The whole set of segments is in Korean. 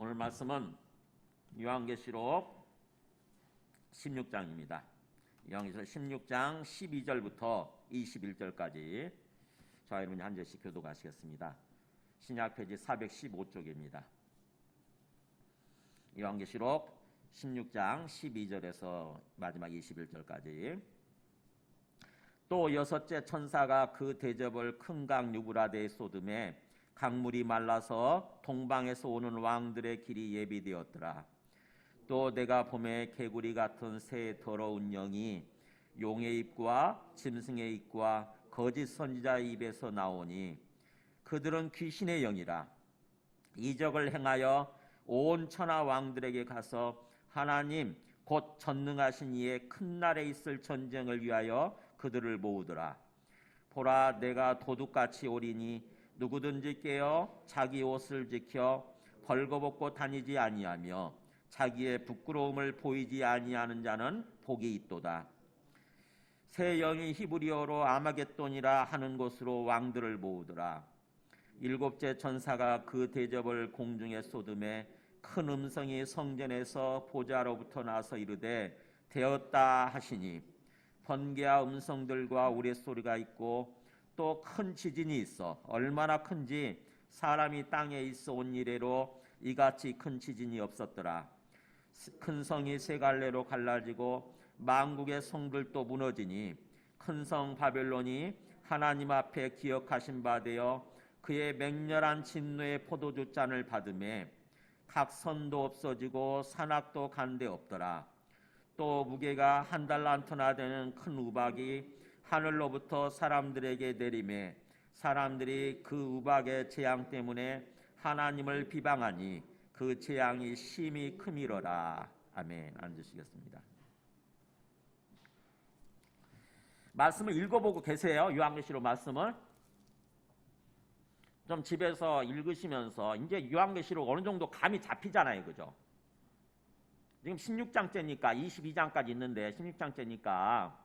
오늘 말씀은 요한계시록 16장입니다. 요한계시록 16장 12절부터 21절까지 저와 여러분이 한 절씩 교독하시겠습니다. 신약 페이지 415쪽입니다. 요한계시록 16장 12절에서 마지막 21절까지. 또 여섯째 천사가 그 대접을 큰 강 유브라데에 쏟음에 강물이 말라서 동방에서 오는 왕들의 길이 예비되었더라. 또 내가 봄에 개구리 같은 새 더러운 영이 용의 입과 짐승의 입과 거짓 선지자의 입에서 나오니 그들은 귀신의 영이라. 이적을 행하여 온 천하 왕들에게 가서 하나님 곧 전능하신 이의 큰 날에 있을 전쟁을 위하여 그들을 모으더라. 보라, 내가 도둑같이 오리니 누구든지 깨어 자기 옷을 지켜 벌거벗고 다니지 아니하며 자기의 부끄러움을 보이지 아니하는 자는 복이 있도다. 새 영이 히브리어로 아마겟돈이라 하는 곳으로 왕들을 모으더라. 일곱째 천사가 그 대접을 공중에 쏟음에 큰 음성이 성전에서 보좌로부터 나서 이르되 되었다 하시니 번개와 음성들과 우레소리가 있고 또 큰 지진이 있어 얼마나 큰지 사람이 땅에 있어 온 이래로 이같이 큰 지진이 없었더라. 큰 성이 세 갈래로 갈라지고 만국의 성들도 무너지니 큰 성 바벨론이 하나님 앞에 기억하신 바 되어 그의 맹렬한 진노의 포도주 잔을 받음에 각 선도 없어지고 산악도 간데 없더라. 또 무게가 한 달란트나 되는 큰 우박이 하늘로부터 사람들에게 내리매 사람들이 그 우박의 재앙 때문에 하나님을 비방하니 그 재앙이 심히 크미러라. 아멘. 앉으시겠습니다. 말씀을 읽어보고 계세요. 요한계시록 말씀을 좀 집에서 읽으시면서 이제 요한계시록 어느 정도 감이 잡히잖아요, 그죠? 지금 16장째니까 22장까지 있는데 16장째니까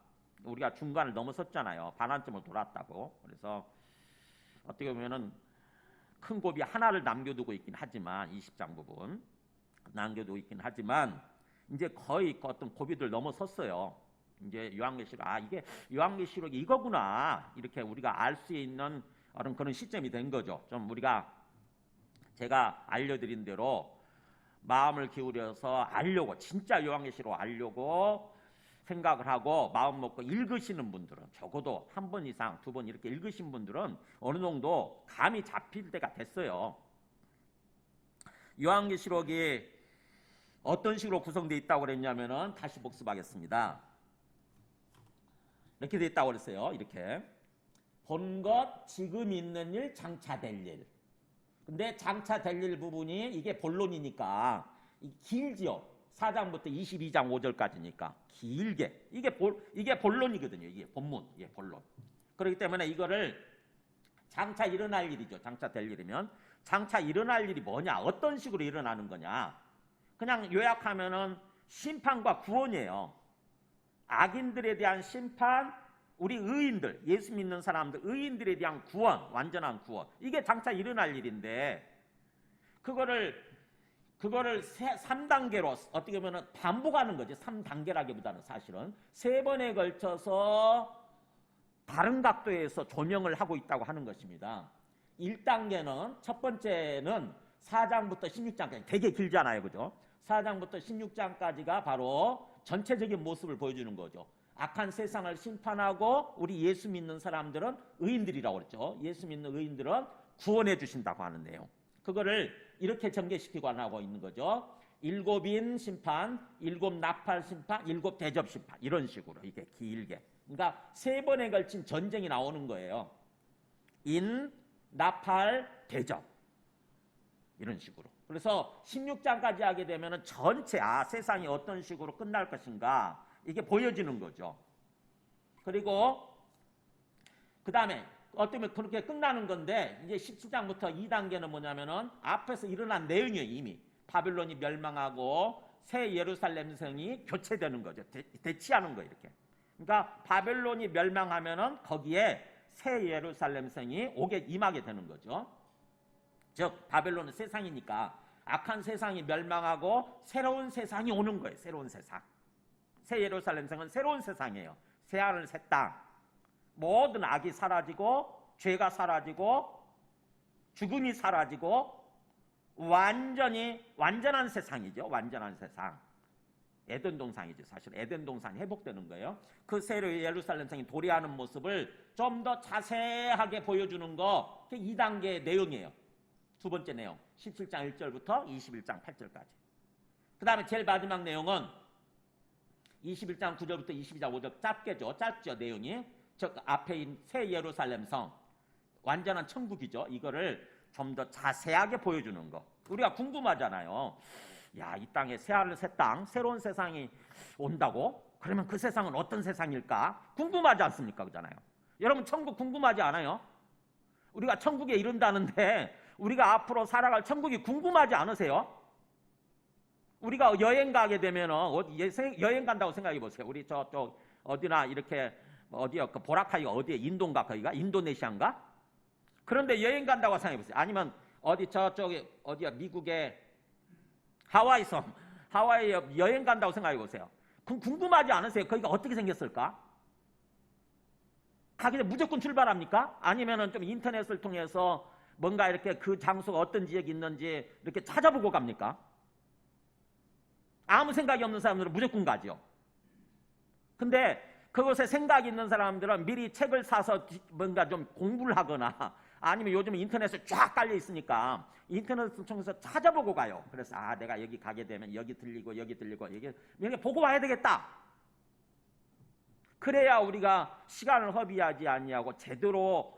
우리가 중간을 넘어섰잖아요. 반환점을 돌았다고. 그래서 어떻게 보면은 큰 고비 하나를 남겨두고 있긴 하지만 20장 부분 남겨두고 있긴 하지만 이제 거의 어떤 고비들 넘어섰어요. 이제 요한계시록 이게 요한계시록이 이거구나 이렇게 우리가 알 수 있는 그런 시점이 된 거죠. 좀 우리가 제가 알려드린 대로 마음을 기울여서 알려고 진짜 요한계시록 알려고 생각을 하고 마음 먹고 읽으시는 분들은 적어도 한 번 이상 두 번 이렇게 읽으신 분들은 어느 정도 감이 잡힐 때가 됐어요. 요한계시록이 어떤 식으로 구성되어 있다고 그랬냐면은 다시 복습하겠습니다. 이렇게 되어 있다고 그랬어요. 이렇게 본 것, 지금 있는 일, 장차 될 일. 근데 장차 될 일 부분이 이게 본론이니까 길지요. 4장부터 22장 5절까지니까 길게 이게 본론이거든요. 이게 본문, 이게 본론. 그렇기 때문에 이거를 장차 일어날 일이죠. 장차 될 일이면 장차 일어날 일이 뭐냐? 어떤 식으로 일어나는 거냐? 그냥 요약하면은 심판과 구원이에요. 악인들에 대한 심판, 우리 의인들, 예수 믿는 사람들, 의인들에 대한 구원, 완전한 구원. 이게 장차 일어날 일인데 그거를 3단계로 어떻게 보면 반복하는 거지. 3단계라기보다는 사실은 3번에 걸쳐서 다른 각도에서 조명을 하고 있다고 하는 것입니다. 1단계는 첫 번째는 4장부터 16장까지 되게 길잖아요. 그죠? 4장부터 16장까지가 바로 전체적인 모습을 보여주는 거죠. 악한 세상을 심판하고 우리 예수 믿는 사람들은 의인들이라고 그랬죠. 예수 믿는 의인들은 구원해 주신다고 하는 내용. 그거를 이렇게 전개시키고 하고 있는 거죠. 7인 심판, 7 나팔 심판, 7 대접 심판 이런 식으로 이게 길게. 그러니까 3번에 걸친 전쟁이 나오는 거예요. 인, 나팔, 대접 이런 식으로. 그래서 16장까지 하게 되면 전체 세상이 어떤 식으로 끝날 것인가 이게 보여지는 거죠. 그리고 그 다음에 어쩌면 그렇게 끝나는 건데 이제 17장부터 2단계는 뭐냐면은 앞에서 일어난 내용이에요. 이미 바벨론이 멸망하고 새 예루살렘 성이 교체되는 거죠. 대치하는 거예요. 이렇게. 그러니까 바벨론이 멸망하면은 거기에 새 예루살렘 성이 임하게 되는 거죠. 즉 바벨론은 세상이니까 악한 세상이 멸망하고 새로운 세상이 오는 거예요. 새로운 세상. 새 예루살렘 성은 새로운 세상이에요. 새 하늘 새 땅. 모든 악이 사라지고 죄가 사라지고 죽음이 사라지고 완전한 세상이죠. 완전한 세상. 에덴 동산이죠. 사실 에덴 동산이 회복되는 거예요. 그 새 예루살렘 성이 도래하는 모습을 좀 더 자세하게 보여주는 거, 2단계의 내용이에요. 두 번째 내용, 17장 1절부터 21장 8절까지. 그 다음에 제일 마지막 내용은 21장 9절부터 22장 5절. 짧죠 내용이. 저 앞에 있는 새 예루살렘 성, 완전한 천국이죠. 이거를 좀 더 자세하게 보여주는 거. 우리가 궁금하잖아요. 야, 이 땅에 새 하늘 새 땅, 새로운 세상이 온다고? 그러면 그 세상은 어떤 세상일까? 궁금하지 않습니까? 그잖아요. 여러분 천국 궁금하지 않아요? 우리가 천국에 이른다는데 우리가 앞으로 살아갈 천국이 궁금하지 않으세요? 우리가 여행 가게 되면 여행 간다고 생각해 보세요. 우리 저쪽 어디나 이렇게 어디요? 그 보라카이가 어디에? 인도인가 거기가? 인도네시아인가? 그런데 여행 간다고 생각해 보세요. 아니면 어디 저쪽에 어디야? 미국의 하와이 섬, 하와이에 여행 간다고 생각해 보세요. 그럼 궁금하지 않으세요? 거기가 어떻게 생겼을까? 가기 전에 무조건 출발합니까? 아니면은 좀 인터넷을 통해서 뭔가 이렇게 그 장소가 어떤 지역이 있는지 이렇게 찾아보고 갑니까? 아무 생각이 없는 사람들은 무조건 가죠. 근데 그것에 생각이 있는 사람들은 미리 책을 사서 뭔가 좀 공부를 하거나 아니면 요즘 인터넷에 쫙 깔려 있으니까 인터넷을 통해서 찾아보고 가요. 그래서 내가 여기 가게 되면 여기 들리고 여기 보고 와야 되겠다. 그래야 우리가 시간을 허비하지 아니하고 제대로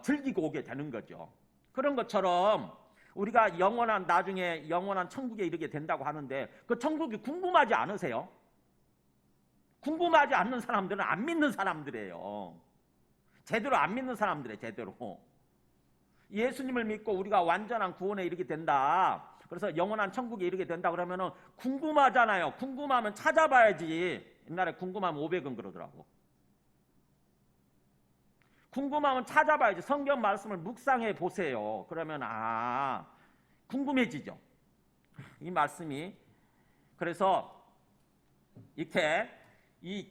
즐기고 오게 되는 거죠. 그런 것처럼 우리가 나중에 영원한 천국에 이르게 된다고 하는데 그 천국이 궁금하지 않으세요? 궁금하지 않는 사람들은 안 믿는 사람들이에요. 제대로 안 믿는 사람들이에요. 제대로. 예수님을 믿고 우리가 완전한 구원에 이르게 된다. 그래서 영원한 천국에 이르게 된다 그러면은 궁금하잖아요. 궁금하면 찾아봐야지. 옛날에 궁금하면 500원 그러더라고. 궁금하면 찾아봐야지. 성경 말씀을 묵상해 보세요. 그러면 궁금해지죠. 이 말씀이. 그래서 이렇게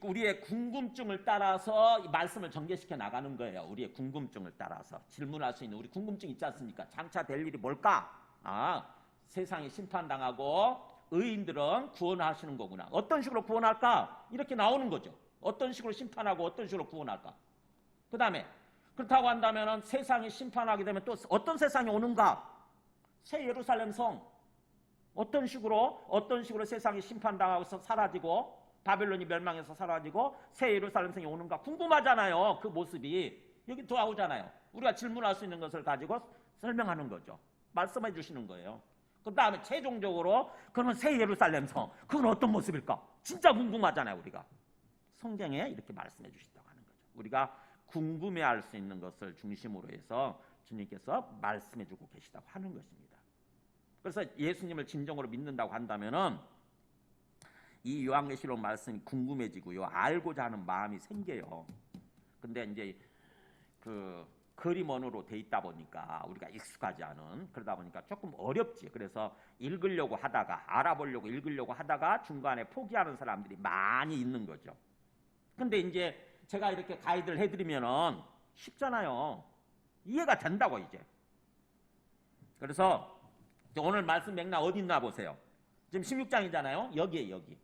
우리의 궁금증을 따라서 이 말씀을 전개시켜 나가는 거예요. 우리의 궁금증을 따라서 질문할 수 있는 우리 궁금증 있지 않습니까? 장차 될 일이 뭘까? 세상이 심판당하고 의인들은 구원하시는 거구나. 어떤 식으로 구원할까? 이렇게 나오는 거죠. 어떤 식으로 심판하고 어떤 식으로 구원할까? 그 다음에 그렇다고 한다면 세상이 심판하게 되면 또 어떤 세상이 오는가? 새 예루살렘 성. 어떤 식으로 세상이 심판당하고서 사라지고 바벨론이 멸망해서 사라지고 새 예루살렘 성이 오는가 궁금하잖아요. 그 모습이 여기 나오잖아요. 우리가 질문할 수 있는 것을 가지고 설명하는 거죠. 말씀해 주시는 거예요. 그 다음에 최종적으로 그러면 새 예루살렘 성 그건 어떤 모습일까? 진짜 궁금하잖아요. 우리가 성경에 이렇게 말씀해 주신다고 하는 거죠. 우리가 궁금해할 수 있는 것을 중심으로 해서 주님께서 말씀해 주고 계시다고 하는 것입니다. 그래서 예수님을 진정으로 믿는다고 한다면은 이 요한계시록 말씀이 궁금해지고요. 알고자 하는 마음이 생겨요. 근데 이제 그 그림 언어로 돼 있다 보니까 우리가 익숙하지 않은 그러다 보니까 조금 어렵지. 그래서 읽으려고 하다가 알아보려고 읽으려고 하다가 중간에 포기하는 사람들이 많이 있는 거죠. 근데 이제 제가 이렇게 가이드를 해드리면은 쉽잖아요. 이해가 된다고 이제. 그래서 오늘 말씀 맥락 어디 있나 보세요. 지금 16장이잖아요. 여기.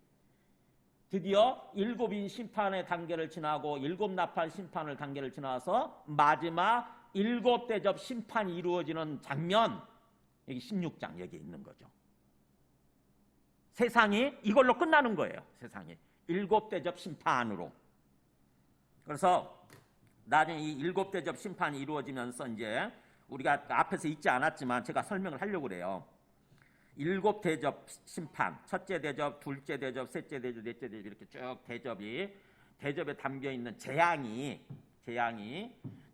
드디어 일곱인 심판의 단계를 지나고 일곱 나팔 심판을 단계를 지나서 마지막 일곱 대접 심판이 이루어지는 장면 여기 16장 여기에 있는 거죠. 세상이 이걸로 끝나는 거예요. 세상이 일곱 대접 심판으로. 그래서 나중에 이 일곱 대접 심판이 이루어지면서 이제 우리가 앞에서 읽지 않았지만 제가 설명을 하려고 그래요. 일곱 대접 심판, 첫째 대접, 둘째 대접, 셋째 대접, 넷째 대접 이렇게 쭉 대접에 담겨 있는 재앙이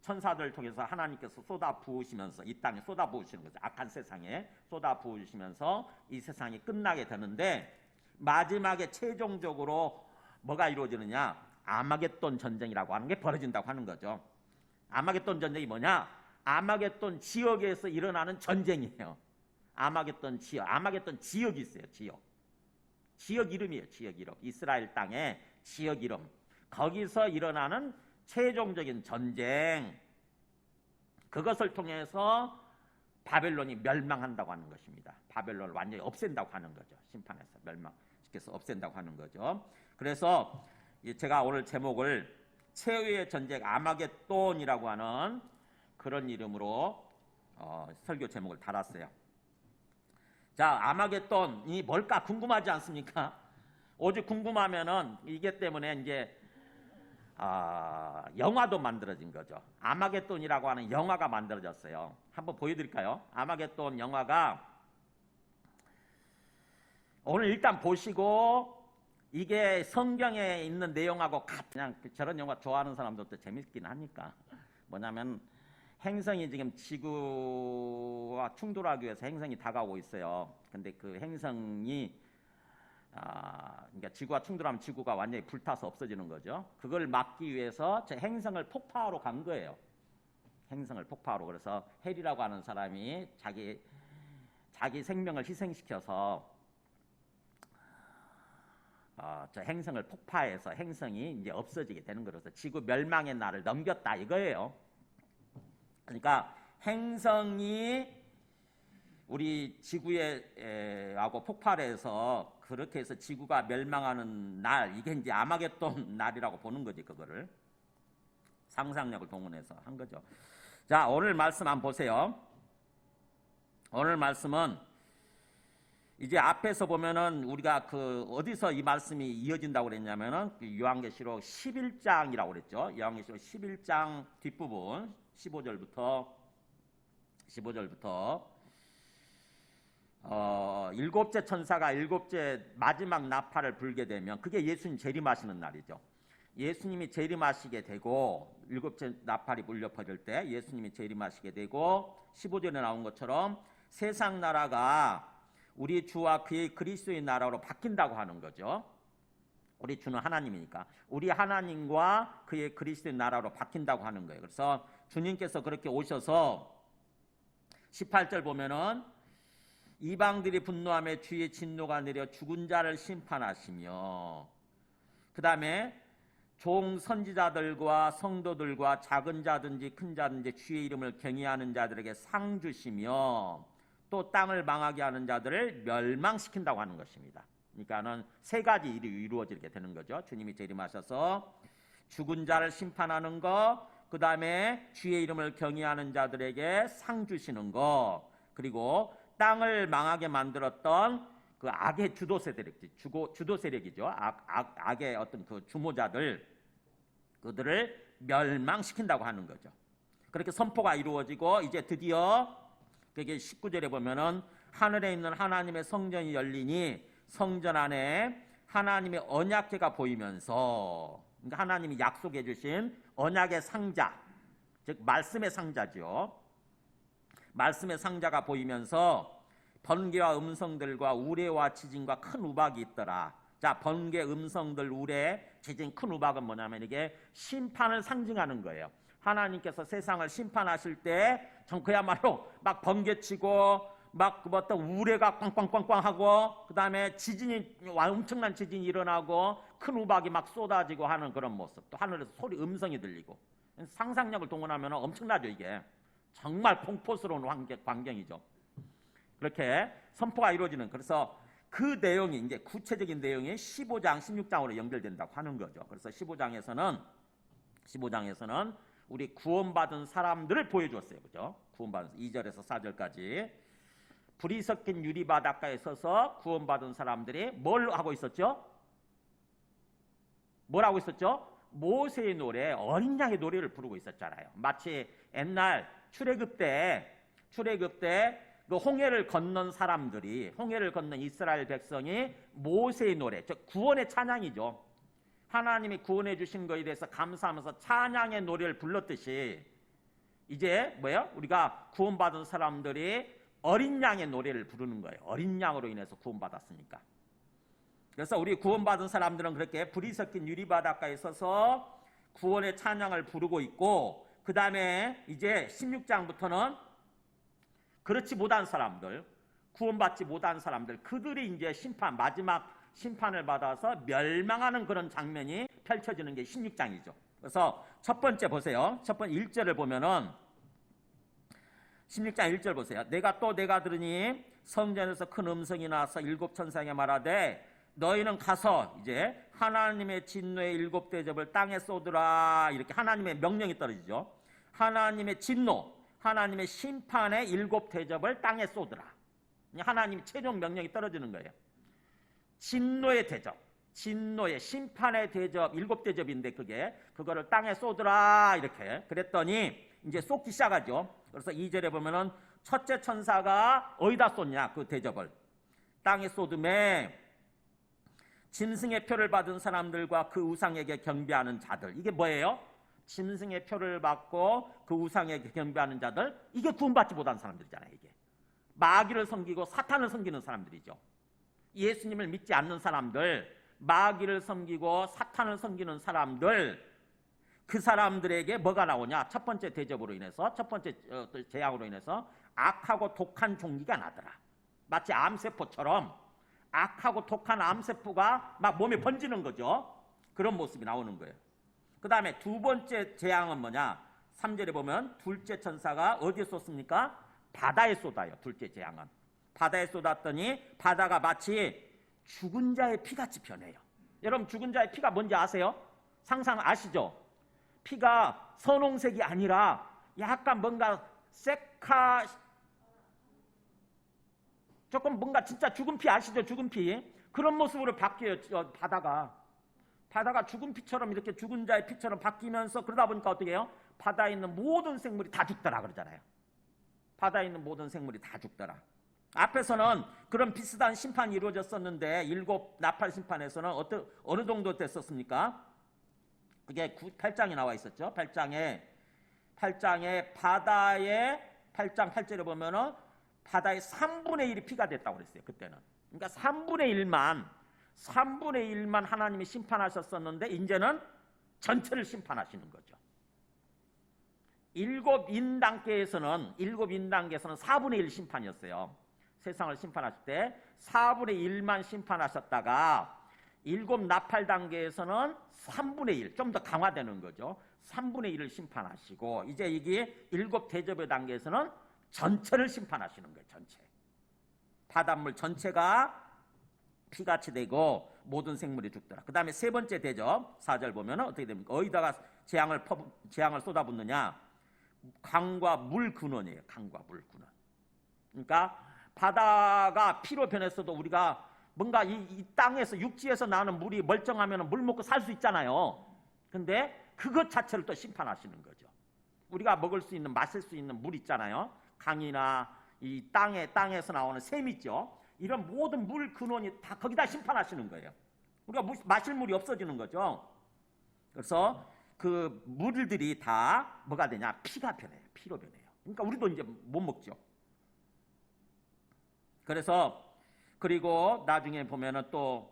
천사들을 통해서 하나님께서 쏟아 부으시면서 이 땅에 쏟아 부으시는 거죠. 악한 세상에 쏟아 부으시면서 이 세상이 끝나게 되는데 마지막에 최종적으로 뭐가 이루어지느냐? 아마겟돈 전쟁이라고 하는 게 벌어진다고 하는 거죠. 아마겟돈 전쟁이 뭐냐? 아마겟돈 지역에서 일어나는 전쟁이에요. 아마겟돈 지역, 아마겟돈 지역이 있어요. 지역 이름이에요. 지역 이름. 이스라엘 땅의 지역 이름. 거기서 일어나는 최종적인 전쟁, 그것을 통해서 바벨론이 멸망한다고 하는 것입니다. 바벨론을 완전히 없앤다고 하는 거죠. 심판해서 멸망시켜서 없앤다고 하는 거죠. 그래서 제가 오늘 제목을 최후의 전쟁 아마겟돈이라고 하는 그런 이름으로 설교 제목을 달았어요. 자, 아마겟돈이 뭘까 궁금하지 않습니까? 오직 궁금하면은 이게 때문에 이제 영화도 만들어진 거죠. 아마겟돈이라고 하는 영화가 만들어졌어요. 한번 보여드릴까요? 아마겟돈 영화가 오늘 일단 보시고 이게 성경에 있는 내용하고 그냥 저런 영화 좋아하는 사람들도 재밌긴 하니까 뭐냐면 행성이 지금 지구와 충돌하기 위해서 행성이 다가오고 있어요. 근데 그 행성이 그러니까 지구와 충돌하면 지구가 완전히 불타서 없어지는 거죠. 그걸 막기 위해서 저 행성을 폭파하러 간 거예요. 행성을 폭파하러. 그래서 헬이라고 하는 사람이 자기 생명을 희생시켜서 저 행성을 폭파해서 행성이 이제 없어지게 되는 거라서 지구 멸망의 날을 넘겼다 이거예요. 그러니까 행성이 우리 지구에 하고 폭발해서 그렇게 해서 지구가 멸망하는 날, 이게 이제 아마겟돈 날이라고 보는 거지. 그거를 상상력을 동원해서 한 거죠. 자, 오늘 말씀 한번 보세요. 오늘 말씀은 이제 앞에서 보면은 우리가 그 어디서 이 말씀이 이어진다고 그랬냐면은 요한계시록 11장이라고 그랬죠. 요한계시록 11장 뒷부분 15절부터 일곱째 천사가 일곱째 마지막 나팔을 불게 되면 그게 예수님 재림하시는 날이죠. 예수님이 재림하시게 되고 일곱째 나팔이 울려 퍼질 때 예수님이 재림하시게 되고 15절에 나온 것처럼 세상 나라가 우리 주와 그의 그리스도의 나라로 바뀐다고 하는 거죠. 우리 주는 하나님이니까 우리 하나님과 그의 그리스도의 나라로 바뀐다고 하는 거예요. 그래서 주님께서 그렇게 오셔서 18절 보면은 이방들이 분노하며 주의 진노가 내려 죽은 자를 심판하시며 그 다음에 종 선지자들과 성도들과 작은 자든지 큰 자든지 주의 이름을 경외하는 자들에게 상 주시며 또 땅을 망하게 하는 자들을 멸망시킨다고 하는 것입니다. 그러니까는 세 가지 일이 이루어지게 되는 거죠. 주님이 재림하셔서 죽은 자를 심판하는 거, 그 다음에 주의 이름을 경외하는 자들에게 상 주시는 거, 그리고 땅을 망하게 만들었던 그 악의 주도 세력이죠. 악의 어떤 그 주모자들, 그들을 멸망시킨다고 하는 거죠. 그렇게 선포가 이루어지고 이제 드디어 그게 19절에 보면은 하늘에 있는 하나님의 성전이 열리니 성전 안에 하나님의 언약궤가 보이면서, 그러니까 하나님이 약속해 주신 언약의 상자, 즉 말씀의 상자죠. 말씀의 상자가 보이면서 번개와 음성들과 우레와 지진과 큰 우박이 있더라. 자, 번개, 음성들, 우레, 지진, 큰 우박은 뭐냐면 이게 심판을 상징하는 거예요. 하나님께서 세상을 심판하실 때 전 그야말로 막 번개치고 막 어떤 우레가 꽝꽝꽝꽝 하고 그 다음에 지진이 엄청난 지진이 일어나고 큰 우박이 막 쏟아지고 하는 그런 모습, 또 하늘에서 소리 음성이 들리고 상상력을 동원하면 엄청나죠. 이게 정말 공포스러운 광경이죠. 그렇게 선포가 이루어지는, 그래서 그 내용이 이제 구체적인 내용이 15장 16장으로 연결된다고 하는 거죠. 그래서 15장에서는 우리 구원받은 사람들을 보여주었어요. 그죠? 구원받은 2절에서 4절까지 불이 섞인 유리바닷가에 서서 구원받은 사람들이 뭘 하고 있었죠? 뭘 하고 있었죠? 모세의 노래, 어린 양의 노래를 부르고 있었잖아요. 마치 옛날 출애굽 때 그 홍해를 건넌 사람들이, 홍해를 건넌 이스라엘 백성이 모세의 노래, 즉 구원의 찬양이죠. 하나님이 구원해 주신 것에 대해서 감사하면서 찬양의 노래를 불렀듯이 이제 뭐예요? 우리가 구원받은 사람들이 어린 양의 노래를 부르는 거예요. 어린 양으로 인해서 구원받았으니까. 그래서 우리 구원받은 사람들은 그렇게 불이 섞인 유리바닷가에 서서 구원의 찬양을 부르고 있고, 그 다음에 이제 16장부터는 그렇지 못한 사람들, 구원받지 못한 사람들, 그들이 이제 마지막 심판을 받아서 멸망하는 그런 장면이 펼쳐지는 게 16장이죠. 그래서 첫 번째 보세요. 첫 번째 1절을 보면은 16장 1절 보세요. 내가 들으니 성전에서 큰 음성이 나서 7 천사에게 말하되 너희는 가서 이제 하나님의 진노의 7 대접을 땅에 쏟으라. 이렇게 하나님의 명령이 떨어지죠. 하나님의 진노, 하나님의 심판의 7 대접을 땅에 쏟으라. 하나님의 최종 명령이 떨어지는 거예요. 진노의 대접, 진노의 심판의 대접, 7 대접인데 그거를 땅에 쏟으라. 이렇게 그랬더니 이제 쏟기 시작하죠. 그래서 2절에 보면은 첫째 천사가 어디다 쏟냐? 그 대접을 땅에 쏟음에 짐승의 표를 받은 사람들과 그 우상에게 경배하는 자들. 이게 뭐예요? 짐승의 표를 받고 그 우상에게 경배하는 자들. 이게 구원받지 못한 사람들이잖아요. 이게 마귀를 섬기고 사탄을 섬기는 사람들이죠. 예수님을 믿지 않는 사람들, 마귀를 섬기고 사탄을 섬기는 사람들, 그 사람들에게 뭐가 나오냐? 첫 번째 대접으로 인해서, 첫 번째 재앙으로 인해서 악하고 독한 종기가 나더라. 마치 암세포처럼 악하고 독한 암세포가 막 몸에 번지는 거죠. 그런 모습이 나오는 거예요. 그 다음에 두 번째 재앙은 뭐냐? 3절에 보면 둘째 천사가 어디에 쏟습니까? 바다에 쏟아요. 둘째 재앙은 바다에 쏟았더니 바다가 마치 죽은 자의 피같이 변해요. 여러분, 죽은 자의 피가 뭔지 아세요? 상상 아시죠? 피가 선홍색이 아니라 약간 뭔가 조금 뭔가 진짜 죽은 피 아시죠? 죽은 피. 그런 모습으로 바뀌어요. 바다가 죽은 피처럼, 이렇게 죽은 자의 피처럼 바뀌면서, 그러다 보니까 어떻게 해요? 바다에 있는 모든 생물이 다 죽더라 그러잖아요. 바다에 있는 모든 생물이 다 죽더라. 앞에서는 그런 비슷한 심판이 이루어졌었는데 7 나팔 심판에서는 어느 정도 됐었습니까? 그게 8장에 나와 있었죠. 8장에 바다에 8장 8절에 보면은 바다의 3분의 1이 피가 됐다고 그랬어요. 그때는. 그러니까 3분의 1만 하나님이 심판하셨었는데 이제는 전체를 심판하시는 거죠. 7 인단계에서는 4분의 1 심판이었어요. 세상을 심판하실 때 4분의 1만 심판하셨다가 7 나팔 단계에서는 3분의 1, 좀 더 강화되는 거죠. 3분의 1을 심판하시고, 이제 이게 7 대접의 단계에서는 전체를 심판하시는 거예요. 전체. 바닷물 전체가 피같이 되고 모든 생물이 죽더라. 그 다음에 세 번째 대접 4절 보면 어떻게 됩니까? 어디다가 재앙을 쏟아붓느냐? 강과 물 근원이에요. 강과 물 근원. 그러니까 바다가 피로 변했어도 우리가 뭔가 이 땅에서, 육지에서 나는 물이 멀쩡하면 물 먹고 살 수 있잖아요. 근데 그것 자체를 또 심판하시는 거죠. 우리가 먹을 수 있는, 마실 수 있는 물 있잖아요. 강이나 이 땅에서 나오는 샘 있죠. 이런 모든 물 근원이 다 거기다 심판하시는 거예요. 우리가 마실 물이 없어지는 거죠. 그래서 그 물들이 다 뭐가 되냐? 피가 변해요. 피로 변해요. 그러니까 우리도 이제 못 먹죠. 그래서 그리고 나중에 보면은 또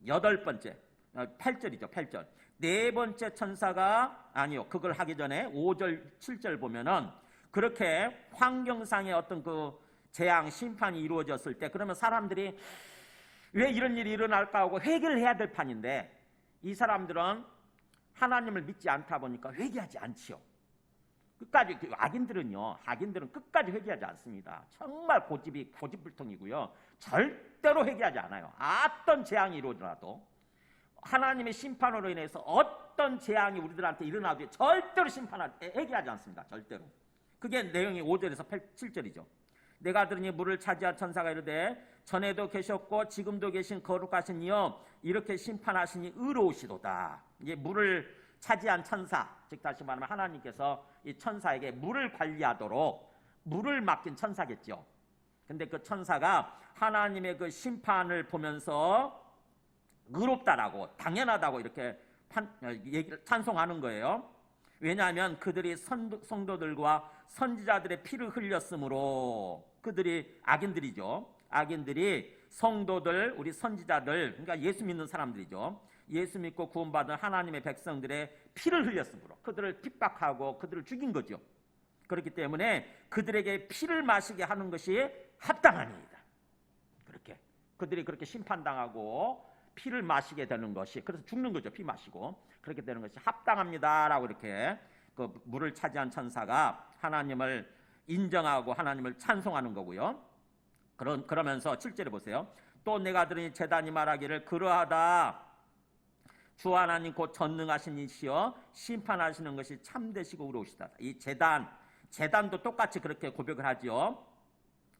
8번째 8절이죠. 8절. 네 번째 천사가, 아니요, 그걸 하기 전에 5절 7절 보면은 그렇게 환경상의 어떤 그 재앙 심판이 이루어졌을 때, 그러면 사람들이 왜 이런 일이 일어날까 하고 회개를 해야 될 판인데, 이 사람들은 하나님을 믿지 않다 보니까 회개하지 않지요. 끝까지. 악인들은 끝까지 회개하지 않습니다. 정말 고집불통이고요. 절대로 회개하지 않아요. 어떤 재앙이 이루어져도, 하나님의 심판으로 인해서 어떤 재앙이 우리들한테 일어나도 절대로 회개하지 않습니다. 절대로. 그게 내용이 5절에서 7절이죠. 내가 들으니 물을 차지한 천사가 이르되 전에도 계셨고 지금도 계신 거룩하신 이여 이렇게 심판하시니 의로우시도다. 이제 물을 차지한 천사, 즉 다시 말하면 하나님께서 이 천사에게 물을 관리하도록 물을 맡긴 천사겠죠. 근데 그 천사가 하나님의 그 심판을 보면서 의롭다라고, 당연하다고 이렇게 찬송하는 거예요. 왜냐하면 그들이 성도들과 선지자들의 피를 흘렸으므로, 그들이 악인들이죠. 악인들이 성도들, 우리 선지자들, 그러니까 예수 믿는 사람들이죠. 예수 믿고 구원받은 하나님의 백성들의 피를 흘렸으므로 그들을 핍박하고 그들을 죽인 거죠. 그렇기 때문에 그들에게 피를 마시게 하는 것이 합당하니이다. 그렇게 그들이 그렇게 심판당하고 피를 마시게 되는 것이, 그래서 죽는 거죠. 피 마시고 그렇게 되는 것이 합당합니다라고 이렇게 그 물을 차지한 천사가 하나님을 인정하고 하나님을 찬송하는 거고요. 그러면서 7절에 보세요. 또 내가 들으니 제단이 말하기를 그러하다. 주 하나님 곧 전능하신 이시여 심판하시는 것이 참되시고 의로우시다. 이 제단도 똑같이 그렇게 고백을 하지요.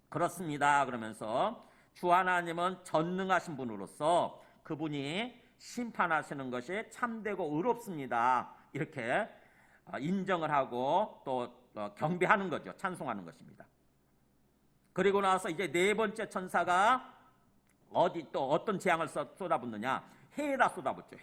그렇습니다. 그러면서 주 하나님은 전능하신 분으로서 그분이 심판하시는 것이 참되고 의롭습니다. 이렇게 인정을 하고 또 경배하는 거죠. 찬송하는 것입니다. 그리고 나서 이제 네 번째 천사가 어떤 재앙을 쏟아붓느냐? 해에다 쏟아붓죠.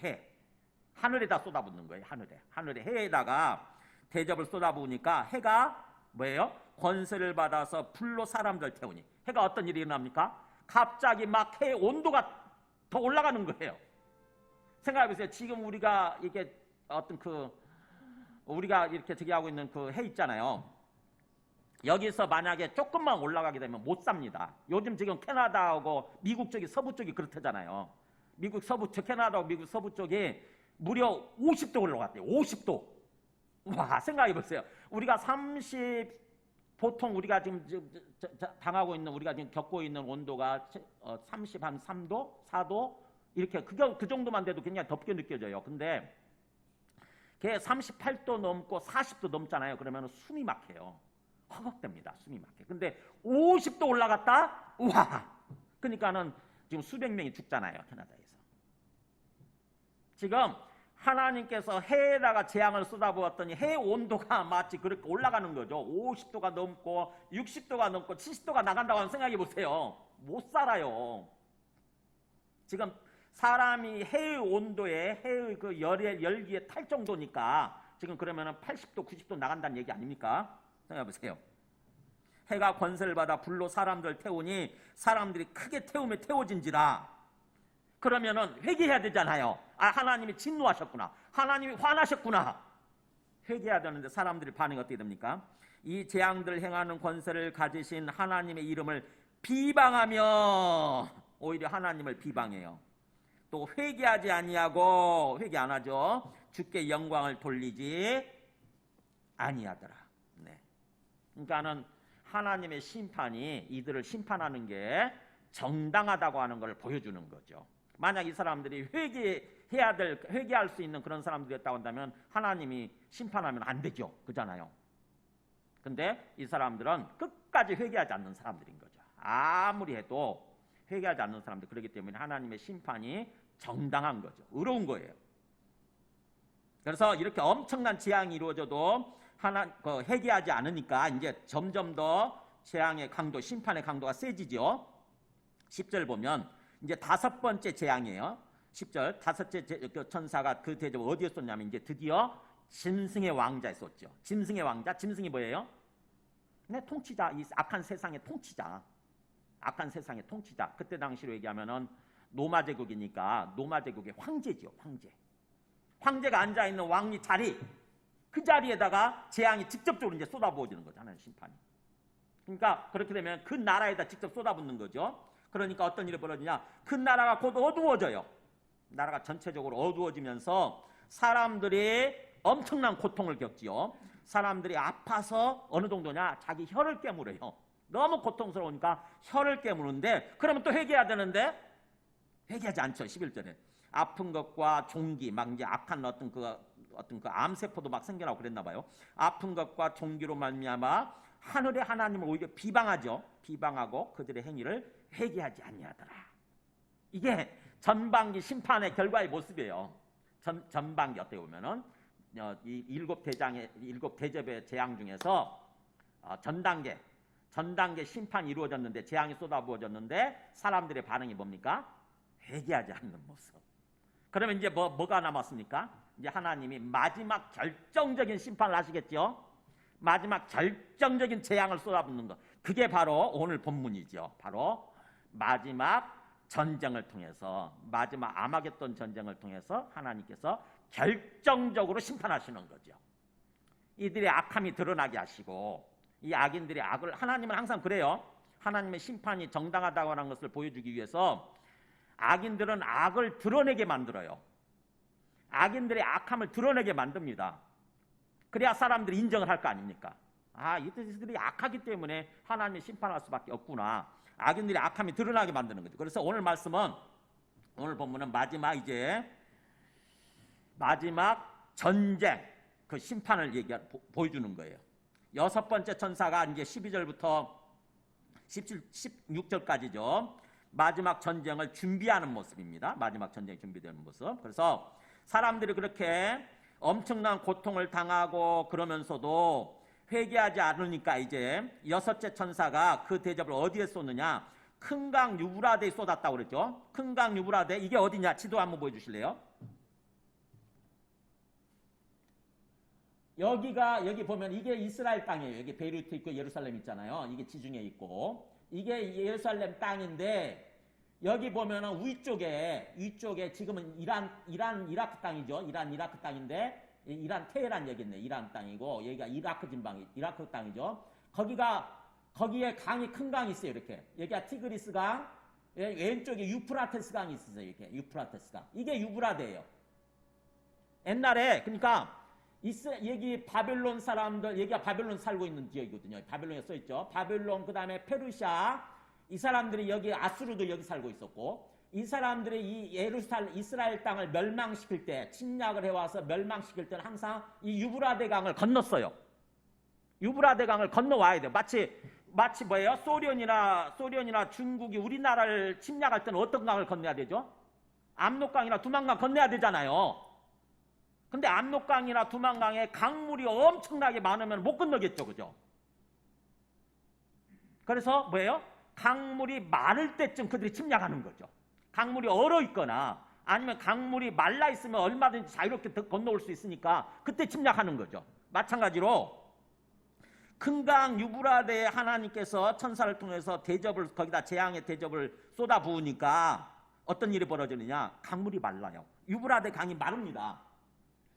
하늘에다 쏟아붓는 거예요. 하늘에 해에다가 대접을 쏟아부으니까 해가 뭐예요? 권세를 받아서 불로 사람들 태우니, 해가 어떤 일이 일어납니까? 갑자기 막 해 온도가 더 올라가는 거예요. 생각해보세요. 지금 우리가 이게 우리가 이렇게 저기 하고 있는 그 해 있잖아요. 여기서 만약에 조금만 올라가게 되면 못 삽니다. 요즘 지금 캐나다하고 미국 쪽이 서부 쪽이 그렇다잖아요. 미국 서부 쪽, 캐나다하고 미국 서부 쪽이 무려 50도 올라갔대요. 50도. 와, 생각해보세요. 우리가 보통 우리가 지금 당하고 있는, 우리가 지금 겪고 있는 온도가 3도, 4도 이렇게 그 정도만 돼도 굉장히 덥게 느껴져요. 근데 그게 38도 넘고 40도 넘잖아요. 그러면 숨이 막혀요. 허걱됩니다. 숨이 막혀. 근데 50도 올라갔다? 우와! 그러니까는 지금 수백 명이 죽잖아요. 캐나다에서. 지금 하나님께서 해에다가 재앙을 쏟아부었더니 해 온도가 마치 그렇게 올라가는 거죠. 50도가 넘고 60도가 넘고 70도가 나간다고 하면 생각해 보세요. 못 살아요. 지금 사람이 해의 온도에, 해의 그 열기에 탈 정도니까 지금 그러면은 80도, 90도 나간다는 얘기 아닙니까? 생각해 보세요. 해가 권세를 받아 불로 사람들 태우니 사람들이 크게 태워진지라. 그러면은 회개해야 되잖아요. 아, 하나님이 진노하셨구나. 하나님이 화나셨구나. 회개해야 되는데 사람들이 반응이 어떻게 됩니까? 이 재앙들을 행하는 권세를 가지신 하나님의 이름을 비방하며 오히려 하나님을 비방해요. 또 회개하지 아니하고, 회개 안 하죠. 주께 영광을 돌리지 아니하더라. 네. 그러니까는 하나님의 심판이 이들을 심판하는 게 정당하다고 하는 걸 보여주는 거죠. 만약 이 사람들이 회개할 수 있는 그런 사람들이었다고 한다면 하나님이 심판하면 안 되죠. 그잖아요. 근데 이 사람들은 끝까지 회개하지 않는 사람들인 거죠. 아무리 해도 회개하지 않는 사람들. 그렇기 때문에 하나님의 심판이 정당한 거죠. 의로운 거예요. 그래서 이렇게 엄청난 재앙이 이루어져도 회개하지 않으니까 이제 점점 더 재앙의 강도, 심판의 강도가 세지죠. 10절 보면 이제 다섯 번째 재앙이에요. 10절 다섯째 천사가 그 대접을 어디에 쏟냐면 이제 드디어 짐승의 왕자에 쏟죠. 짐승의 왕자, 짐승이 뭐예요? 네, 통치자, 이 악한 세상의 통치자. 악한 세상의 통치자. 그때 당시로 얘기하면은 로마 제국이니까 로마 제국의 황제지요, 황제. 황제가 앉아 있는 왕위 자리, 그 자리에다가 재앙이 직접적으로 이제 쏟아부어지는 거잖아요, 심판이. 그러니까 그렇게 되면 그 나라에다 직접 쏟아붓는 거죠. 그러니까 어떤 일이 벌어지냐? 그 나라가 곧 어두워져요. 나라가 전체적으로 어두워지면서 사람들이 엄청난 고통을 겪지요. 사람들이 아파서 어느 정도냐? 자기 혀를 깨물어요. 너무 고통스러우니까 혀를 깨무는데, 그러면 또 회개해야 되는데 회개하지 않죠. 11절에 아픈 것과 종기, 막 이제 악한 어떤 그 암세포도 막 생겨나고 그랬나 봐요. 아픈 것과 종기로 말미암아 하늘의 하나님을 오히려 비방하죠. 비방하고 그들의 행위를 회개하지 아니하더라. 이게 전반기 심판의 결과의 모습이에요. 전반기 어떻게 보면은 이 일곱 대접의 재앙 중에서 전단계 심판이 이루어졌는데, 재앙이 쏟아부어졌는데 사람들의 반응이 뭡니까? 회개하지 않는 모습. 그러면 이제 뭐가 남았습니까? 이제 하나님이 마지막 결정적인 심판을 하시겠죠. 마지막 결정적인 재앙을 쏟아붓는 것. 그게 바로 오늘 본문이죠. 바로 마지막 전쟁을 통해서, 마지막 아마겟돈 전쟁을 통해서 하나님께서 결정적으로 심판하시는 거죠. 이들의 악함이 드러나게 하시고, 이 악인들의 악을, 하나님은 항상 그래요. 하나님의 심판이 정당하다고 하는 것을 보여주기 위해서 악인들은 악을 드러내게 만들어요. 악인들의 악함을 드러내게 만듭니다. 그래야 사람들이 인정을 할 거 아닙니까? 아, 이들이 악하기 때문에 하나님이 심판할 수밖에 없구나. 악인들의 악함이 드러나게 만드는 거죠. 그래서 오늘 말씀은, 오늘 본문은 마지막 전쟁, 그 심판을 보여주는 거예요. 여섯 번째 천사가 이제 12절부터 16절까지죠. 마지막 전쟁을 준비하는 모습입니다. 마지막 전쟁이 준비되는 모습. 그래서 사람들이 그렇게 엄청난 고통을 당하고 그러면서도 회개하지 않으니까 이제 여섯째 천사가 그 대접을 어디에 쏟느냐? 큰 강 유브라데에 쏟았다고 그랬죠. 큰 강 유브라데, 이게 어디냐? 지도 한번 보여주실래요? 여기 보면 이게 이스라엘 땅이에요. 여기 베이루트 있고 예루살렘 있잖아요. 이게 지중해 있고 이게 예루살렘 땅인데, 여기 보면은 위쪽에 지금은 이라크 땅이죠. 이라크 땅인데, 이란 테헤란 여기 있네. 이란 땅이고 여기가 이라크 땅이죠. 거기에 강이 큰 강이 있어요. 이렇게 여기가 티그리스 강, 왼쪽에 유프라테스 강이 있어요. 이렇게 유프라테스 강. 이게 유브라데예요. 옛날에 그러니까 여기 바벨론 사람들, 여기가 바벨론 살고 있는 지역이거든요. 바벨론에 써 있죠. 바벨론, 그 다음에 페르시아, 이 사람들이 여기, 아수르도 여기 살고 있었고, 이 사람들이 이 이스라엘 땅을 멸망시킬 때, 침략을 해와서 멸망시킬 때는 항상 이 유브라데 강을 건넜어요. 유브라데 강을 건너와야 돼요. 마치 뭐예요? 소련이나 중국이 우리나라를 침략할 때는 어떤 강을 건너야 되죠? 압록강이나 두만강 건너야 되잖아요. 근데 압록강이나 두만강에 강물이 엄청나게 많으면 못 건너겠죠. 그죠? 그래서 뭐예요? 강물이 마를 때쯤 그들이 침략하는 거죠. 강물이 얼어 있거나 아니면 강물이 말라 있으면 얼마든지 자유롭게 건너올 수 있으니까 그때 침략하는 거죠. 마찬가지로 큰 강 유브라데에 하나님께서 천사를 통해서 대접을, 거기다 재앙의 대접을 쏟아 부으니까 어떤 일이 벌어지느냐? 강물이 말라요. 유브라데 강이 마릅니다.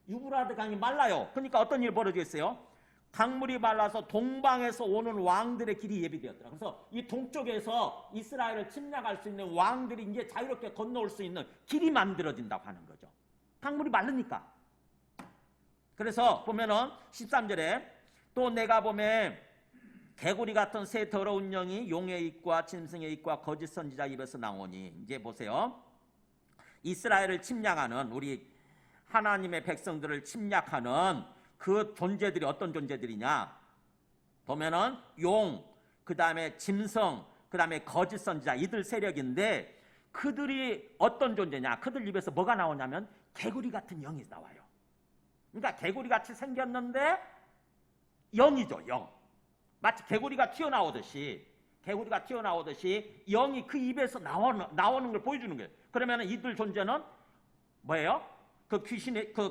유브라데 강이 말라요. 그러니까 어떤 일이 벌어지겠어요? 강물이 말라서 동방에서 오는 왕들의 길이 예비되었더라. 그래서 이 동쪽에서 이스라엘을 침략할 수 있는 왕들이 이제 자유롭게 건너올 수 있는 길이 만들어진다고 하는 거죠. 강물이 마르니까. 그래서 보면은 13절에 또 내가 보면 개구리 같은 새 더러운 영이 용의 입과 짐승의 입과 거짓 선지자 입에서 나오니, 이제 보세요. 이스라엘을 침략하는, 우리 하나님의 백성들을 침략하는 그 존재들이 어떤 존재들이냐? 보면은 용, 그 다음에 짐승, 그 다음에 거짓 선지자, 이들 세력인데, 그들이 어떤 존재냐? 그들 입에서 뭐가 나오냐면 개구리 같은 영이 나와요. 그러니까 개구리 같이 생겼는데 영이죠, 영. 마치 개구리가 튀어나오듯이 영이 그 입에서 나오는 걸 보여주는 거예요. 그러면 이들 존재는 뭐예요? 그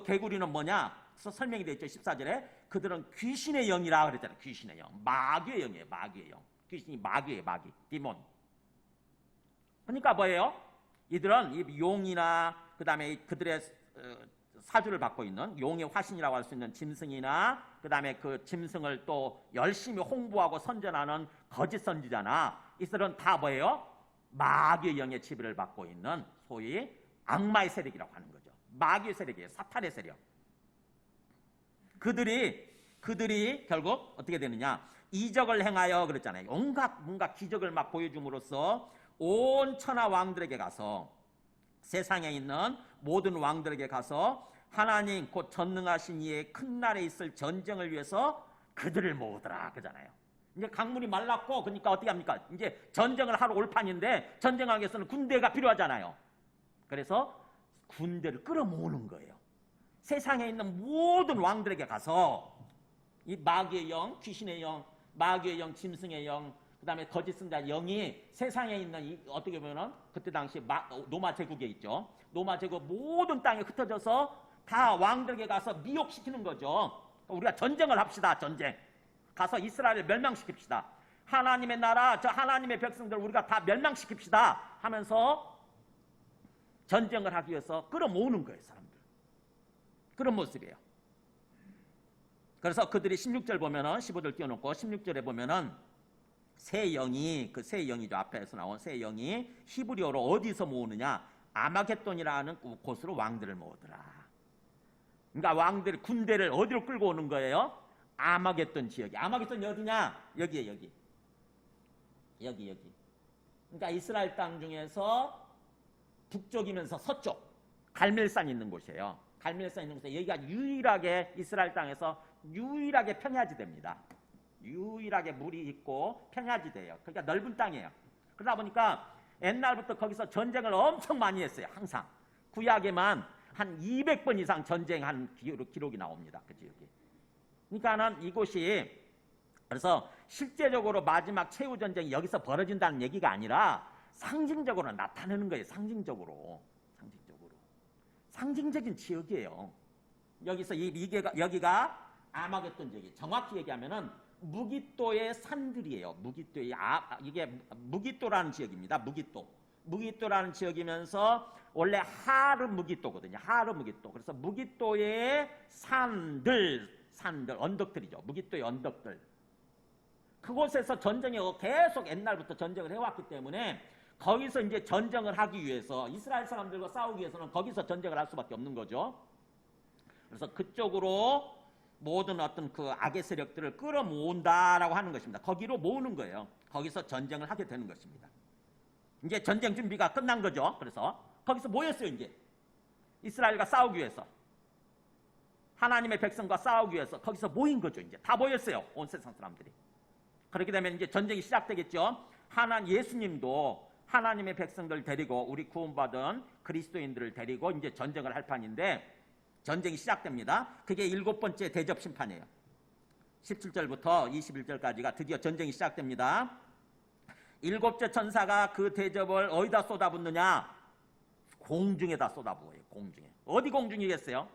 개구리는 뭐냐? 설명이 되어 있죠. 14절에 그들은 귀신의 영이라 그랬잖아요. 귀신의 영, 마귀의 영이에요. 마귀의 영. 귀신이 마귀예요. 마귀, 디몬. 그러니까 뭐예요? 이들은 이 용이나 그 다음에 그들의 사주를 받고 있는 용의 화신이라고 할 수 있는 짐승이나 그 다음에 그 짐승을 또 열심히 홍보하고 선전하는 거짓 선지자나, 이들은 다 뭐예요? 마귀의 영의 지배를 받고 있는 소위 악마의 세력이라고 하는 거죠. 마귀의 세력이에요. 사탄의 세력. 그들이 결국 어떻게 되느냐? 이적을 행하여 그랬잖아요. 온갖 뭔가 기적을 막 보여줌으로써 온 천하 왕들에게 가서, 세상에 있는 모든 왕들에게 가서 하나님 곧 전능하신 이의 큰 날에 있을 전쟁을 위해서 그들을 모으더라 그러잖아요. 이제 강물이 말랐고, 그러니까 어떻게 합니까? 이제 전쟁을 하러 올 판인데 전쟁하기 위해서는 군대가 필요하잖아요. 그래서 군대를 끌어모으는 거예요. 세상에 있는 모든 왕들에게 가서 이 마귀의 영, 귀신의 영, 마귀의 영, 짐승의 영, 그 다음에 거짓 선지자 영이 세상에 있는 어떻게 보면은 그때 당시 로마 제국에 있죠. 로마 제국 모든 땅에 흩어져서 다 왕들에게 가서 미혹시키는 거죠. 우리가 전쟁을 합시다. 전쟁. 가서 이스라엘을 멸망시킵시다. 하나님의 나라, 저 하나님의 백성들 우리가 다 멸망시킵시다 하면서 전쟁을 하기 위해서 끌어모으는 거예요. 사람들. 그런 모습이에요. 그래서 그들이 16절 보면은, 15절 띄워놓고 16절에 보면은 새 영이, 그 새 영이죠. 앞에서 나온 새 영이 히브리어로 어디서 모으느냐? 아마겟돈이라는 곳으로 왕들을 모으더라. 그러니까 왕들 군대를 어디로 끌고 오는 거예요? 아마겟돈 지역이. 아마겟돈이 어디냐? 여기에 여기. 여기. 그러니까 이스라엘 땅 중에서 북쪽이면서 서쪽 갈멜산 있는 곳이에요. 갈멜산 있는 곳에 여기가 유일하게 이스라엘 땅에서 유일하게 평야지대입니다. 유일하게 물이 있고 평야지대예요. 그러니까 넓은 땅이에요. 그러다 보니까 옛날부터 거기서 전쟁을 엄청 많이 했어요. 항상 구약에만 한 200번 이상 전쟁한 기록이 나옵니다. 그 지역이. 그러니까는 이곳이, 그래서 실제적으로 마지막 최후 전쟁이 여기서 벌어진다는 얘기가 아니라 상징적으로 나타내는 거예요. 상징적인 지역이에요. 여기서 여기가 아마겟돈 지역이, 정확히 얘기하면은 무기또의 산들이에요. 이게 무기또라는 지역입니다. 무기또라는 지역이면서 원래 하르 무기또거든요. 하르 무기또. 그래서 무기또의 산들, 언덕들이죠. 무기또의 언덕들. 그곳에서 전쟁이 계속 옛날부터 전쟁을 해왔기 때문에 거기서 이제 전쟁을 하기 위해서, 이스라엘 사람들과 싸우기 위해서는 거기서 전쟁을 할 수밖에 없는 거죠. 그래서 그쪽으로 모든 어떤 그 악의 세력들을 끌어모은다라고 하는 것입니다. 거기로 모으는 거예요. 거기서 전쟁을 하게 되는 것입니다. 이제 전쟁 준비가 끝난 거죠. 그래서 거기서 모였어요. 이제 이스라엘과 싸우기 위해서, 하나님의 백성과 싸우기 위해서 거기서 모인 거죠. 이제 다 모였어요. 온 세상 사람들이. 그렇게 되면 이제 전쟁이 시작되겠죠. 예수님도 하나님의 백성들 데리고, 우리 구원받은 그리스도인들을 데리고 이제 전쟁을 할 판인데, 전쟁이 시작됩니다. 그게 7번째 대접 심판이에요. 17절부터 21절까지가 드디어 전쟁이 시작됩니다. 7째 천사가 그 대접을 어디다 쏟아붓느냐? 공중에다 쏟아부어요. 공중에. 어디 공중이겠어요?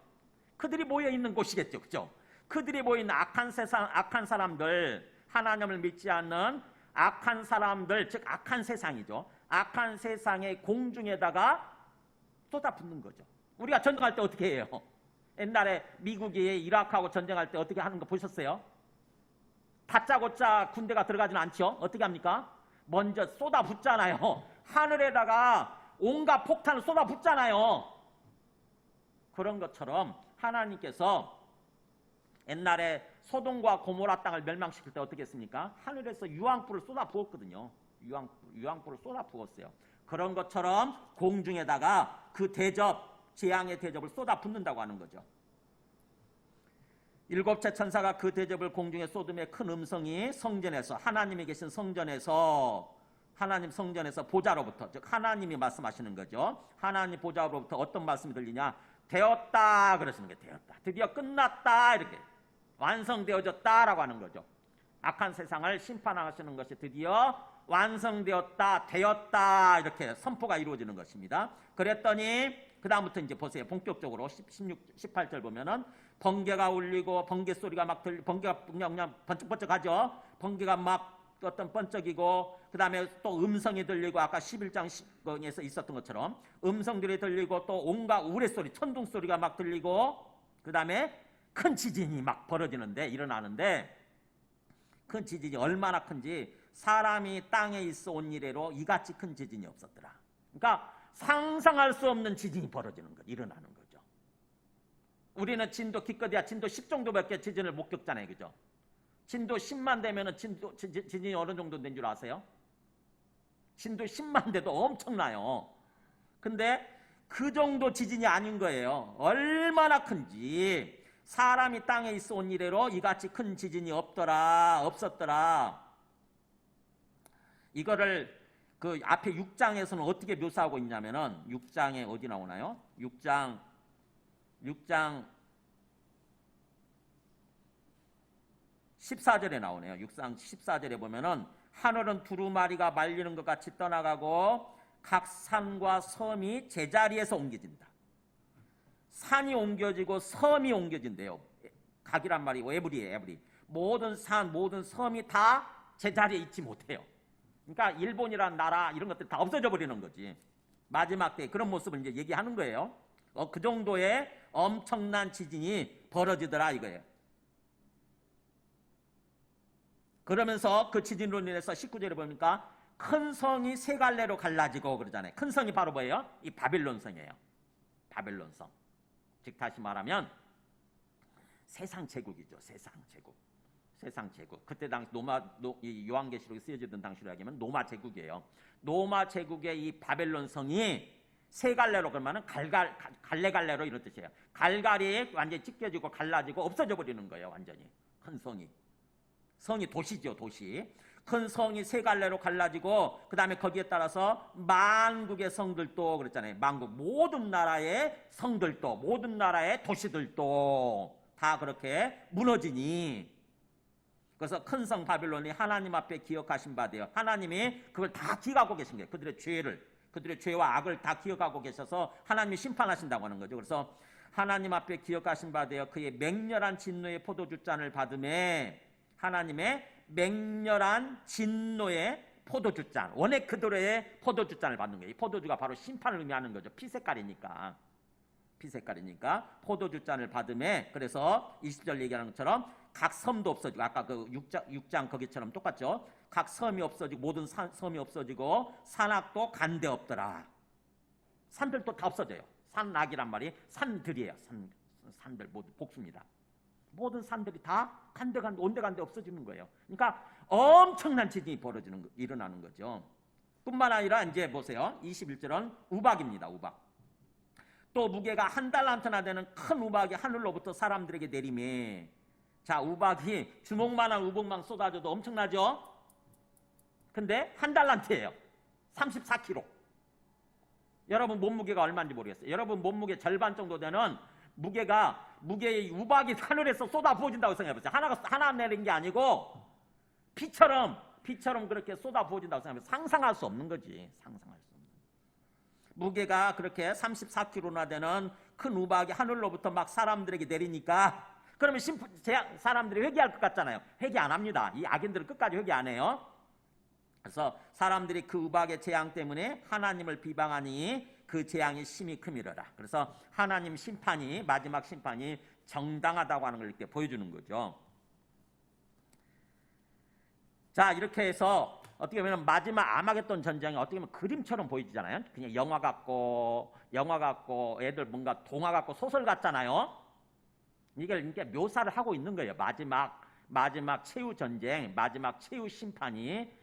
그들이 모여있는 곳이겠죠. 그죠? 그들이 모여있는 악한 사람들, 하나님을 믿지 않는 악한 사람들, 즉 악한 세상이죠. 악한 세상의 공중에다가 쏟아붓는 거죠. 우리가 전쟁할 때 어떻게 해요? 옛날에 미국이 이라크하고 전쟁할 때 어떻게 하는 거 보셨어요? 다짜고짜 군대가 들어가지는 않죠. 어떻게 합니까? 먼저 쏟아붓잖아요. 하늘에다가 온갖 폭탄을 쏟아붓잖아요. 그런 것처럼 하나님께서 옛날에 소돔과 고모라 땅을 멸망시킬 때 어떻게 했습니까? 하늘에서 유황불을 쏟아부었거든요. 유황불을 쏟아부었어요. 그런 것처럼 공중에다가 그 재앙의 대접을 쏟아붓는다고 하는 거죠. 7째 천사가 그 대접을 공중에 쏟음에 큰 음성이 성전에서, 하나님이 계신 성전에서, 하나님 성전에서 보좌로부터, 즉 하나님이 말씀하시는 거죠. 하나님 보좌로부터 어떤 말씀이 들리냐? 되었다 그러시는 거예요. 되었다. 드디어 끝났다. 이렇게 완성되어졌다라고 하는 거죠. 악한 세상을 심판하시는 것이 드디어 완성되었다, 되었다, 이렇게 선포가 이루어지는 것입니다. 그랬더니 그 다음부터 이제 보세요. 본격적으로 18절 보면은 번개가 울리고 번개 소리가 막 번개가 그냥 번쩍번쩍하죠. 번개가 막 어떤 번쩍이고, 그 다음에 또 음성이 들리고, 아까 11장에서 있었던 것처럼 음성들이 들리고, 또 온갖 우레소리, 천둥소리가 막 들리고, 그 다음에 큰 지진이 막 일어나는데, 큰 지진이 얼마나 큰지 사람이 땅에 있어 온 이래로 이같이 큰 지진이 없었더라. 그러니까 상상할 수 없는 지진이 일어나는 거죠. 우리는 진도 기껏해야 진도 10 정도밖에 지진을 못 겪잖아요. 그죠? 진도 10만 되면은 지진이 어느 정도 된 줄 아세요? 진도 10만 돼도 엄청나요. 근데 그 정도 지진이 아닌 거예요. 얼마나 큰지. 사람이 땅에 있어 온 이래로 이같이 큰 지진이 없었더라. 이거를 그 앞에 6장에서는 어떻게 묘사하고 있냐면은, 6장에 어디 나오나요? 6장 14절에 나오네요. 6장 14절에 보면은 하늘은 두루마리가 말리는 것 같이 떠나가고 각 산과 섬이 제자리에서 옮겨진다. 산이 옮겨지고 섬이 옮겨진대요. 각이란 말이고 에브리예요. 모든 산, 모든 섬이 다 제자리에 있지 못해요. 그러니까 일본이란 나라 이런 것들이 다 없어져 버리는 거지. 마지막 때 그런 모습을 이제 얘기하는 거예요. 그 정도의 엄청난 지진이 벌어지더라 이거예요. 그러면서 그 지진으로 인해서 19절에 보니까 큰 성이 세 갈래로 갈라지고 그러잖아요. 큰 성이 바로 뭐예요? 이 바빌론 성이에요. 바빌론 성. 즉 다시 말하면 세상 제국이죠. 세상 제국. 세상 제국. 그때 당시 요한계시록에 쓰여지던 당시로 하면 노마 제국이에요. 노마 제국의 이 바벨론 성이 세 갈래로, 그러면은 갈래갈래로 이런 뜻이에요. 갈갈이 완전히 찢겨지고 갈라지고 없어져 버리는 거예요. 완전히 큰 성이. 성이 도시죠. 도시. 큰 성이 세 갈래로 갈라지고 그 다음에 거기에 따라서 만국의 성들도 그랬잖아요. 만국 모든 나라의 성들도 모든 나라의 도시들도 다 그렇게 무너지니, 그래서 큰 성 바빌론이 하나님 앞에 기억하신 바 돼요. 하나님이 그걸 다 기억하고 계신 거예요. 그들의 죄와 악을 다 기억하고 계셔서 하나님이 심판하신다고 하는 거죠. 그래서 하나님 앞에 기억하신 바 되어 그의 맹렬한 진노의 포도주 잔을 받음에, 하나님의 맹렬한 진노의 포도주 잔, 원액 그대로의 포도주 잔을 받는 거예요. 이 포도주가 바로 심판을 의미하는 거죠. 피색깔이니까 포도주 잔을 받음에, 그래서 20절 얘기하는 것처럼 각 섬도 없어지고, 아까 그 6장 거기처럼 똑같죠. 각 섬이 없어지고 모든 섬이 없어지고 산악도 간데 없더라. 산들도 다 없어져요. 산악이란 말이 산들이에요. 산들 모두 복수입니다. 모든 산들이 다 온데간데 없어지는 거예요. 그러니까 엄청난 지진이 일어나는 거죠. 뿐만 아니라 이제 보세요. 21절은 우박입니다. 우박. 또 무게가 한 달란트나 되는 큰 우박이 하늘로부터 사람들에게 내리매. 자, 우박이 주먹만한 우박만 쏟아져도 엄청나죠? 근데 한 달란트예요. 34kg. 여러분 몸무게가 얼마인지 모르겠어요. 여러분 몸무게 절반 정도 되는 무게의 우박이 하늘에서 쏟아 부어진다고 생각해보세요. 하나 내린 게 아니고 피처럼 그렇게 쏟아 부어진다고 생각해보세요. 상상할 수 없는 거지. 상상할 수 없는. 무게가 그렇게 34kg나 되는 큰 우박이 하늘로부터 막 사람들에게 내리니까, 그러면 사람들이 회개할 것 같잖아요. 회개 안 합니다. 이 악인들은 끝까지 회개 안 해요. 그래서 사람들이 그 우박의 재앙 때문에 하나님을 비방하니 그 재앙이 심히 크미러라. 그래서 하나님 심판이, 마지막 심판이 정당하다고 하는 걸 이렇게 보여주는 거죠. 자, 이렇게 해서 어떻게 보면 마지막 아마겟돈 전쟁이 어떻게 보면 그림처럼 보이잖아요. 그냥 영화 같고 애들 뭔가 동화 같고 소설 같잖아요. 이걸 이렇게 묘사를 하고 있는 거예요. 마지막 최후 전쟁, 마지막 최후 심판이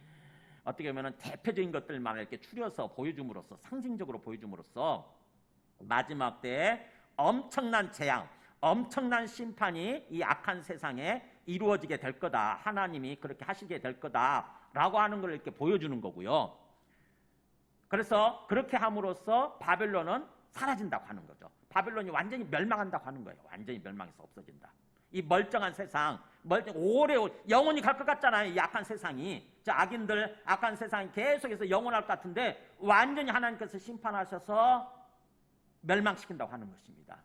어떻게 보면 대표적인 것들만 이렇게 추려서 보여줌으로써, 상징적으로 보여줌으로써 마지막 때에 엄청난 재앙, 엄청난 심판이 이 악한 세상에 이루어지게 될 거다. 하나님이 그렇게 하시게 될 거다라고 하는 걸 이렇게 보여주는 거고요. 그래서 그렇게 함으로써 바벨론은 사라진다고 하는 거죠. 바벨론이 완전히 멸망한다고 하는 거예요. 완전히 멸망해서 없어진다. 이 멀쩡한 세상, 오래 영원히 갈 것 같잖아요. 이 악한 세상이. 악인들, 악한 세상이 계속해서 영원할 것 같은데 완전히 하나님께서 심판하셔서 멸망시킨다고 하는 것입니다.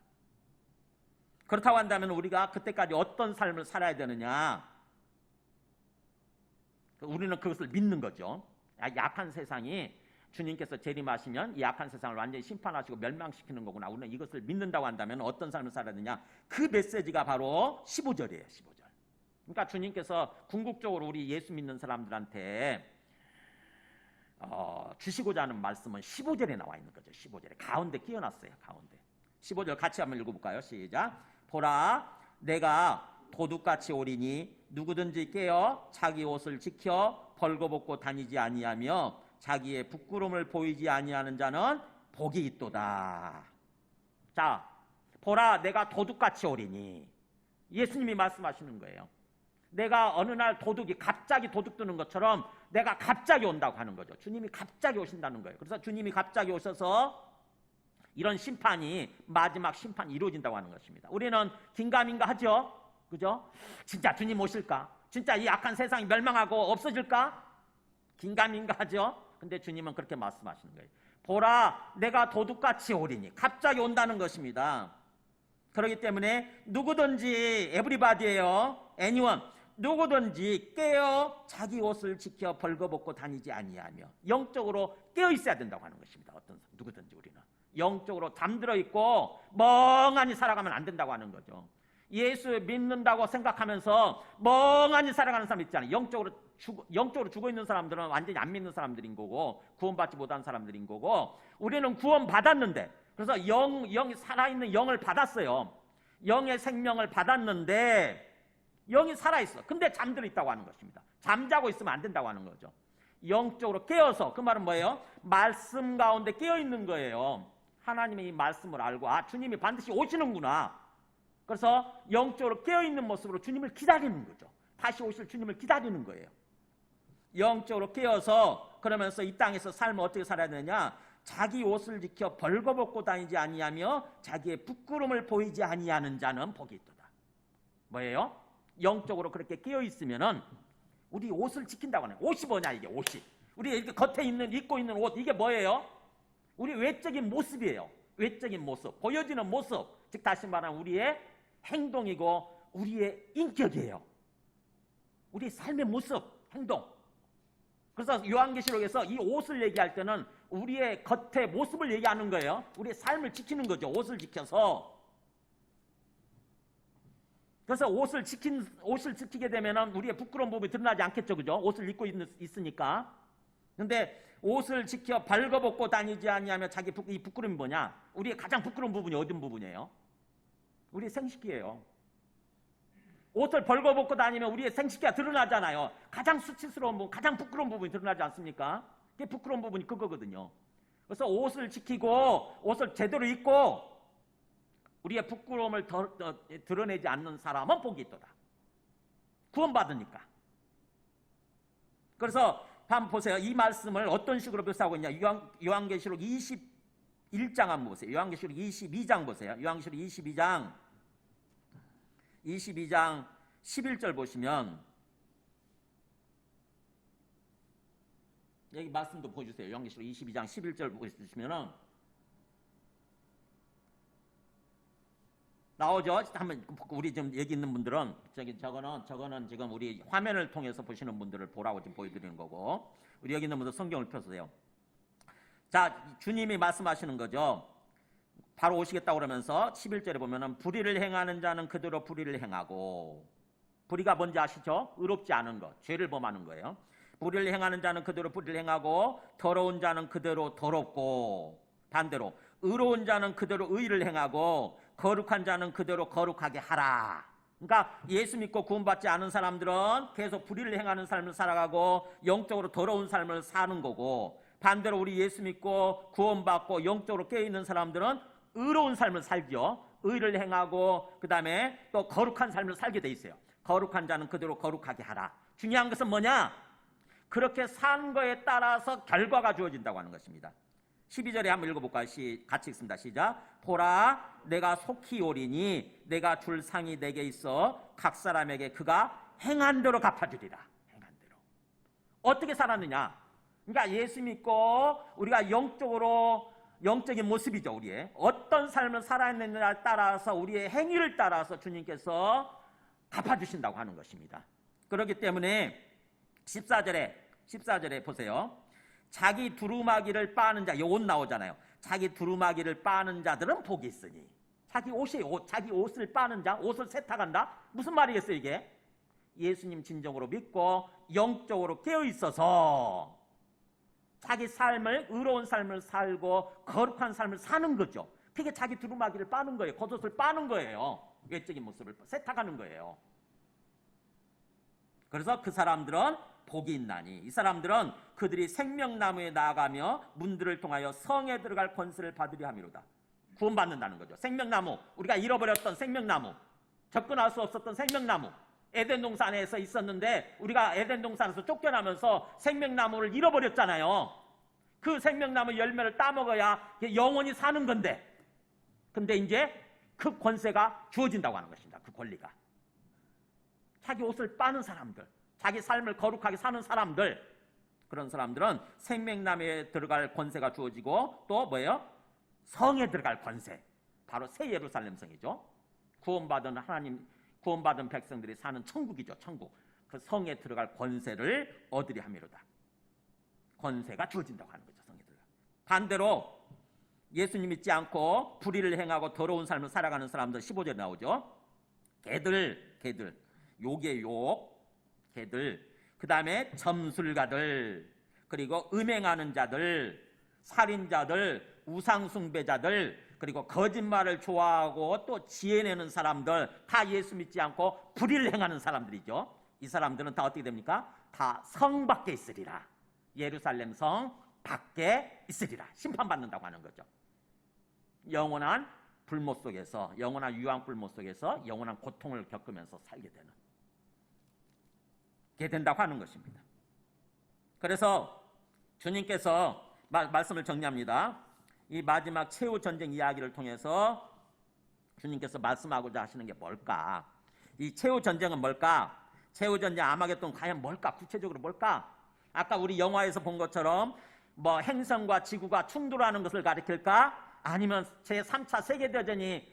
그렇다고 한다면 우리가 그때까지 어떤 삶을 살아야 되느냐? 우리는 그것을 믿는 거죠. 약한 세상이 주님께서 재림하시면 이 약한 세상을 완전히 심판하시고 멸망시키는 거구나. 우리는 이것을 믿는다고 한다면 어떤 삶을 살아야 되냐? 그 메시지가 바로 15절이에요. 15절. 그러니까 주님께서 궁극적으로 우리 예수 믿는 사람들한테 주시고자 하는 말씀은 15절에 나와 있는 거죠. 15절에 가운데 끼워놨어요. 가운데. 15절 같이 한번 읽어볼까요? 시작. 보라, 내가 도둑같이 오리니 누구든지 깨어 자기 옷을 지켜 벌거벗고 다니지 아니하며 자기의 부끄러움을 보이지 아니하는 자는 복이 있도다. 자, 보라, 내가 도둑같이 오리니. 예수님이 말씀하시는 거예요. 내가 어느 날 갑자기 도둑 드는 것처럼 내가 갑자기 온다고 하는 거죠. 주님이 갑자기 오신다는 거예요. 그래서 주님이 갑자기 오셔서 이런 심판이, 마지막 심판이 이루어진다고 하는 것입니다. 우리는 긴가민가 하죠? 그죠? 진짜 주님 오실까? 진짜 이 악한 세상이 멸망하고 없어질까? 긴가민가 하죠? 근데 주님은 그렇게 말씀하시는 거예요. 보라, 내가 도둑같이 오리니. 갑자기 온다는 것입니다. 그렇기 때문에 누구든지, 에브리바디예요. anyone, 누구든지 깨어 자기 옷을 지켜 벌거벗고 다니지 아니하며, 영적으로 깨어 있어야 된다고 하는 것입니다. 누구든지 우리는 영적으로 잠들어 있고 멍하니 살아가면 안 된다고 하는 거죠. 예수 믿는다고 생각하면서 멍하니 살아가는 사람 있잖아요. 영적으로 죽어 있는 사람들은 완전히 안 믿는 사람들인 거고 구원받지 못한 사람들인 거고, 우리는 구원받았는데, 그래서 영이 살아있는 영을 받았어요. 영의 생명을 받았는데 영이 살아있어. 근데 잠들어 있다고 하는 것입니다. 잠자고 있으면 안 된다고 하는 거죠. 영적으로 깨어서, 그 말은 뭐예요? 말씀 가운데 깨어있는 거예요. 하나님의 이 말씀을 알고, 아, 주님이 반드시 오시는구나. 그래서 영적으로 깨어있는 모습으로 주님을 기다리는 거죠. 다시 오실 주님을 기다리는 거예요. 영적으로 깨어서, 그러면서 이 땅에서 삶을 어떻게 살아야 되느냐? 자기 옷을 지켜 벌거벗고 다니지 아니하며 자기의 부끄러움을 보이지 아니하는 자는 복이 있도다. 뭐예요? 영적으로 그렇게 깨어있으면은 우리 옷을 지킨다고 하는 거예요. 옷이 뭐냐, 이게 옷이. 우리 이렇게 겉에 입고 있는 옷, 이게 뭐예요? 우리 외적인 모습이에요. 외적인 모습, 보여지는 모습, 즉 다시 말하면 우리의 행동이고 우리의 인격이에요. 우리 삶의 모습, 행동. 그래서 요한계시록에서 이 옷을 얘기할 때는 우리의 겉의 모습을 얘기하는 거예요. 우리의 삶을 지키는 거죠. 옷을 지켜서. 그래서 옷을 지키게 되면 우리의 부끄러운 부분이 드러나지 않겠죠, 그죠? 옷을 입고 있으니까. 근데 옷을 지켜 벌거벗고 다니지 아니하며 이 부끄러움이 뭐냐? 우리의 가장 부끄러운 부분이 어떤 부분이에요? 우리의 생식기예요. 옷을 벌거벗고 다니면 우리의 생식기가 드러나잖아요. 가장 수치스러운 부분, 가장 부끄러운 부분이 드러나지 않습니까? 그게 부끄러운 부분이 그거거든요. 그래서 옷을 지키고 옷을 제대로 입고 우리의 부끄러움을 드러내지 않는 사람은 복이 있도다. 구원받으니까. 그래서 한번 보세요. 이 말씀을 어떤 식으로 묘사하고 있냐. 요한계시록 21장 한번 보세요. 요한계시록 22장 보세요. 요한계시록 22장 11절 보시면 여기 말씀도 보여주세요. 요한계시록 22장 11절 보시면은 나오죠. 한번 우리 좀 여기 있는 분들은 저거는 지금 우리 화면을 통해서 보시는 분들을 보라고 지금 보여드리는 거고, 우리 여기 있는 분들 성경을 펴주세요. 자, 주님이 말씀하시는 거죠. 바로 오시겠다고 그러면서 11절에 보면은 불의를 행하는 자는 그대로 불의를 행하고, 불의가 뭔지 아시죠? 의롭지 않은 것, 죄를 범하는 거예요. 불의를 행하는 자는 그대로 불의를 행하고 더러운 자는 그대로 더럽고, 반대로 의로운 자는 그대로 의를 행하고 거룩한 자는 그대로 거룩하게 하라. 그러니까 예수 믿고 구원받지 않은 사람들은 계속 불의를 행하는 삶을 살아가고 영적으로 더러운 삶을 사는 거고, 반대로 우리 예수 믿고 구원받고 영적으로 깨어있는 사람들은 의로운 삶을 살죠. 의를 행하고 그 다음에 또 거룩한 삶을 살게 돼 있어요. 거룩한 자는 그대로 거룩하게 하라. 중요한 것은 뭐냐? 그렇게 산 거에 따라서 결과가 주어진다고 하는 것입니다. 12절에 한번 읽어볼까요? 같이 읽습니다. 시작. 보라, 내가 속히 오리니 내가 줄 상이 내게 있어 각 사람에게 그가 행한 대로 갚아주리라. 행한 대로. 어떻게 살았느냐? 그러니까 예수 믿고 우리가 영적인 모습이죠. 우리의 어떤 삶을 살아냈느냐에 따라서 우리의 행위를 따라서 주님께서 갚아주신다고 하는 것입니다. 그렇기 때문에 14절에 보세요. 자기 두루마기를 빠는 자, 이 옷 나오잖아요. 자기 두루마기를 빠는 자들은 복이 있으니. 자기 옷을 빠는 자, 옷을 세탁한다? 무슨 말이겠어요, 이게? 예수님 진정으로 믿고 영적으로 깨어 있어서 자기 삶을, 의로운 삶을 살고 거룩한 삶을 사는 거죠. 그게 자기 두루마기를 빠는 거예요. 겉옷을 빠는 거예요. 외적인 모습을 세탁하는 거예요. 그래서 그 사람들은 복이 있나니, 이 사람들은 그들이 생명나무에 나아가며 문들을 통하여 성에 들어갈 권세를 받으려 함이로다. 구원받는다는 거죠. 생명나무, 우리가 잃어버렸던 생명나무, 접근할 수 없었던 생명나무, 에덴 동산에서 있었는데 우리가 에덴 동산에서 쫓겨나면서 생명나무를 잃어버렸잖아요. 그 생명나무 열매를 따먹어야 영원히 사는 건데, 근데 이제 그 권세가 주어진다고 하는 것입니다. 그 권리가. 자기 옷을 빠는 사람들, 자기 삶을 거룩하게 사는 사람들, 그런 사람들은 생명나무에 들어갈 권세가 주어지고 또 뭐예요? 성에 들어갈 권세, 바로 새 예루살렘 성이죠. 구원받은 백성들이 사는 천국이죠. 천국. 그 성에 들어갈 권세를 얻으려 함이로다. 권세가 주어진다고 하는 거죠. 성에 들어가. 반대로 예수님 믿지 않고 불의를 행하고 더러운 삶을 살아가는 사람들 15절에 나오죠. 개들, 욕의 욕, 개들. 그 다음에 점술가들, 그리고 음행하는 자들, 살인자들, 우상숭배자들, 그리고 거짓말을 좋아하고 또 지혜내는 사람들, 다 예수 믿지 않고 불의를 행하는 사람들이죠. 이 사람들은 다 어떻게 됩니까? 다 성 밖에 있으리라. 예루살렘 성 밖에 있으리라. 심판받는다고 하는 거죠. 영원한 불못 속에서, 영원한 유황불못 속에서 영원한 고통을 겪으면서 살게 되는 게 된다고 하는 것입니다. 그래서 주님께서 말씀을 정리합니다. 이 마지막 최후 전쟁 이야기를 통해서 주님께서 말씀하고자 하시는 게 뭘까? 이 최후 전쟁은 뭘까? 최후 전쟁 아마겟돈 과연 뭘까? 구체적으로 뭘까? 아까 우리 영화에서 본 것처럼 뭐 행성과 지구가 충돌하는 것을 가리킬까? 아니면 제3차 세계대전이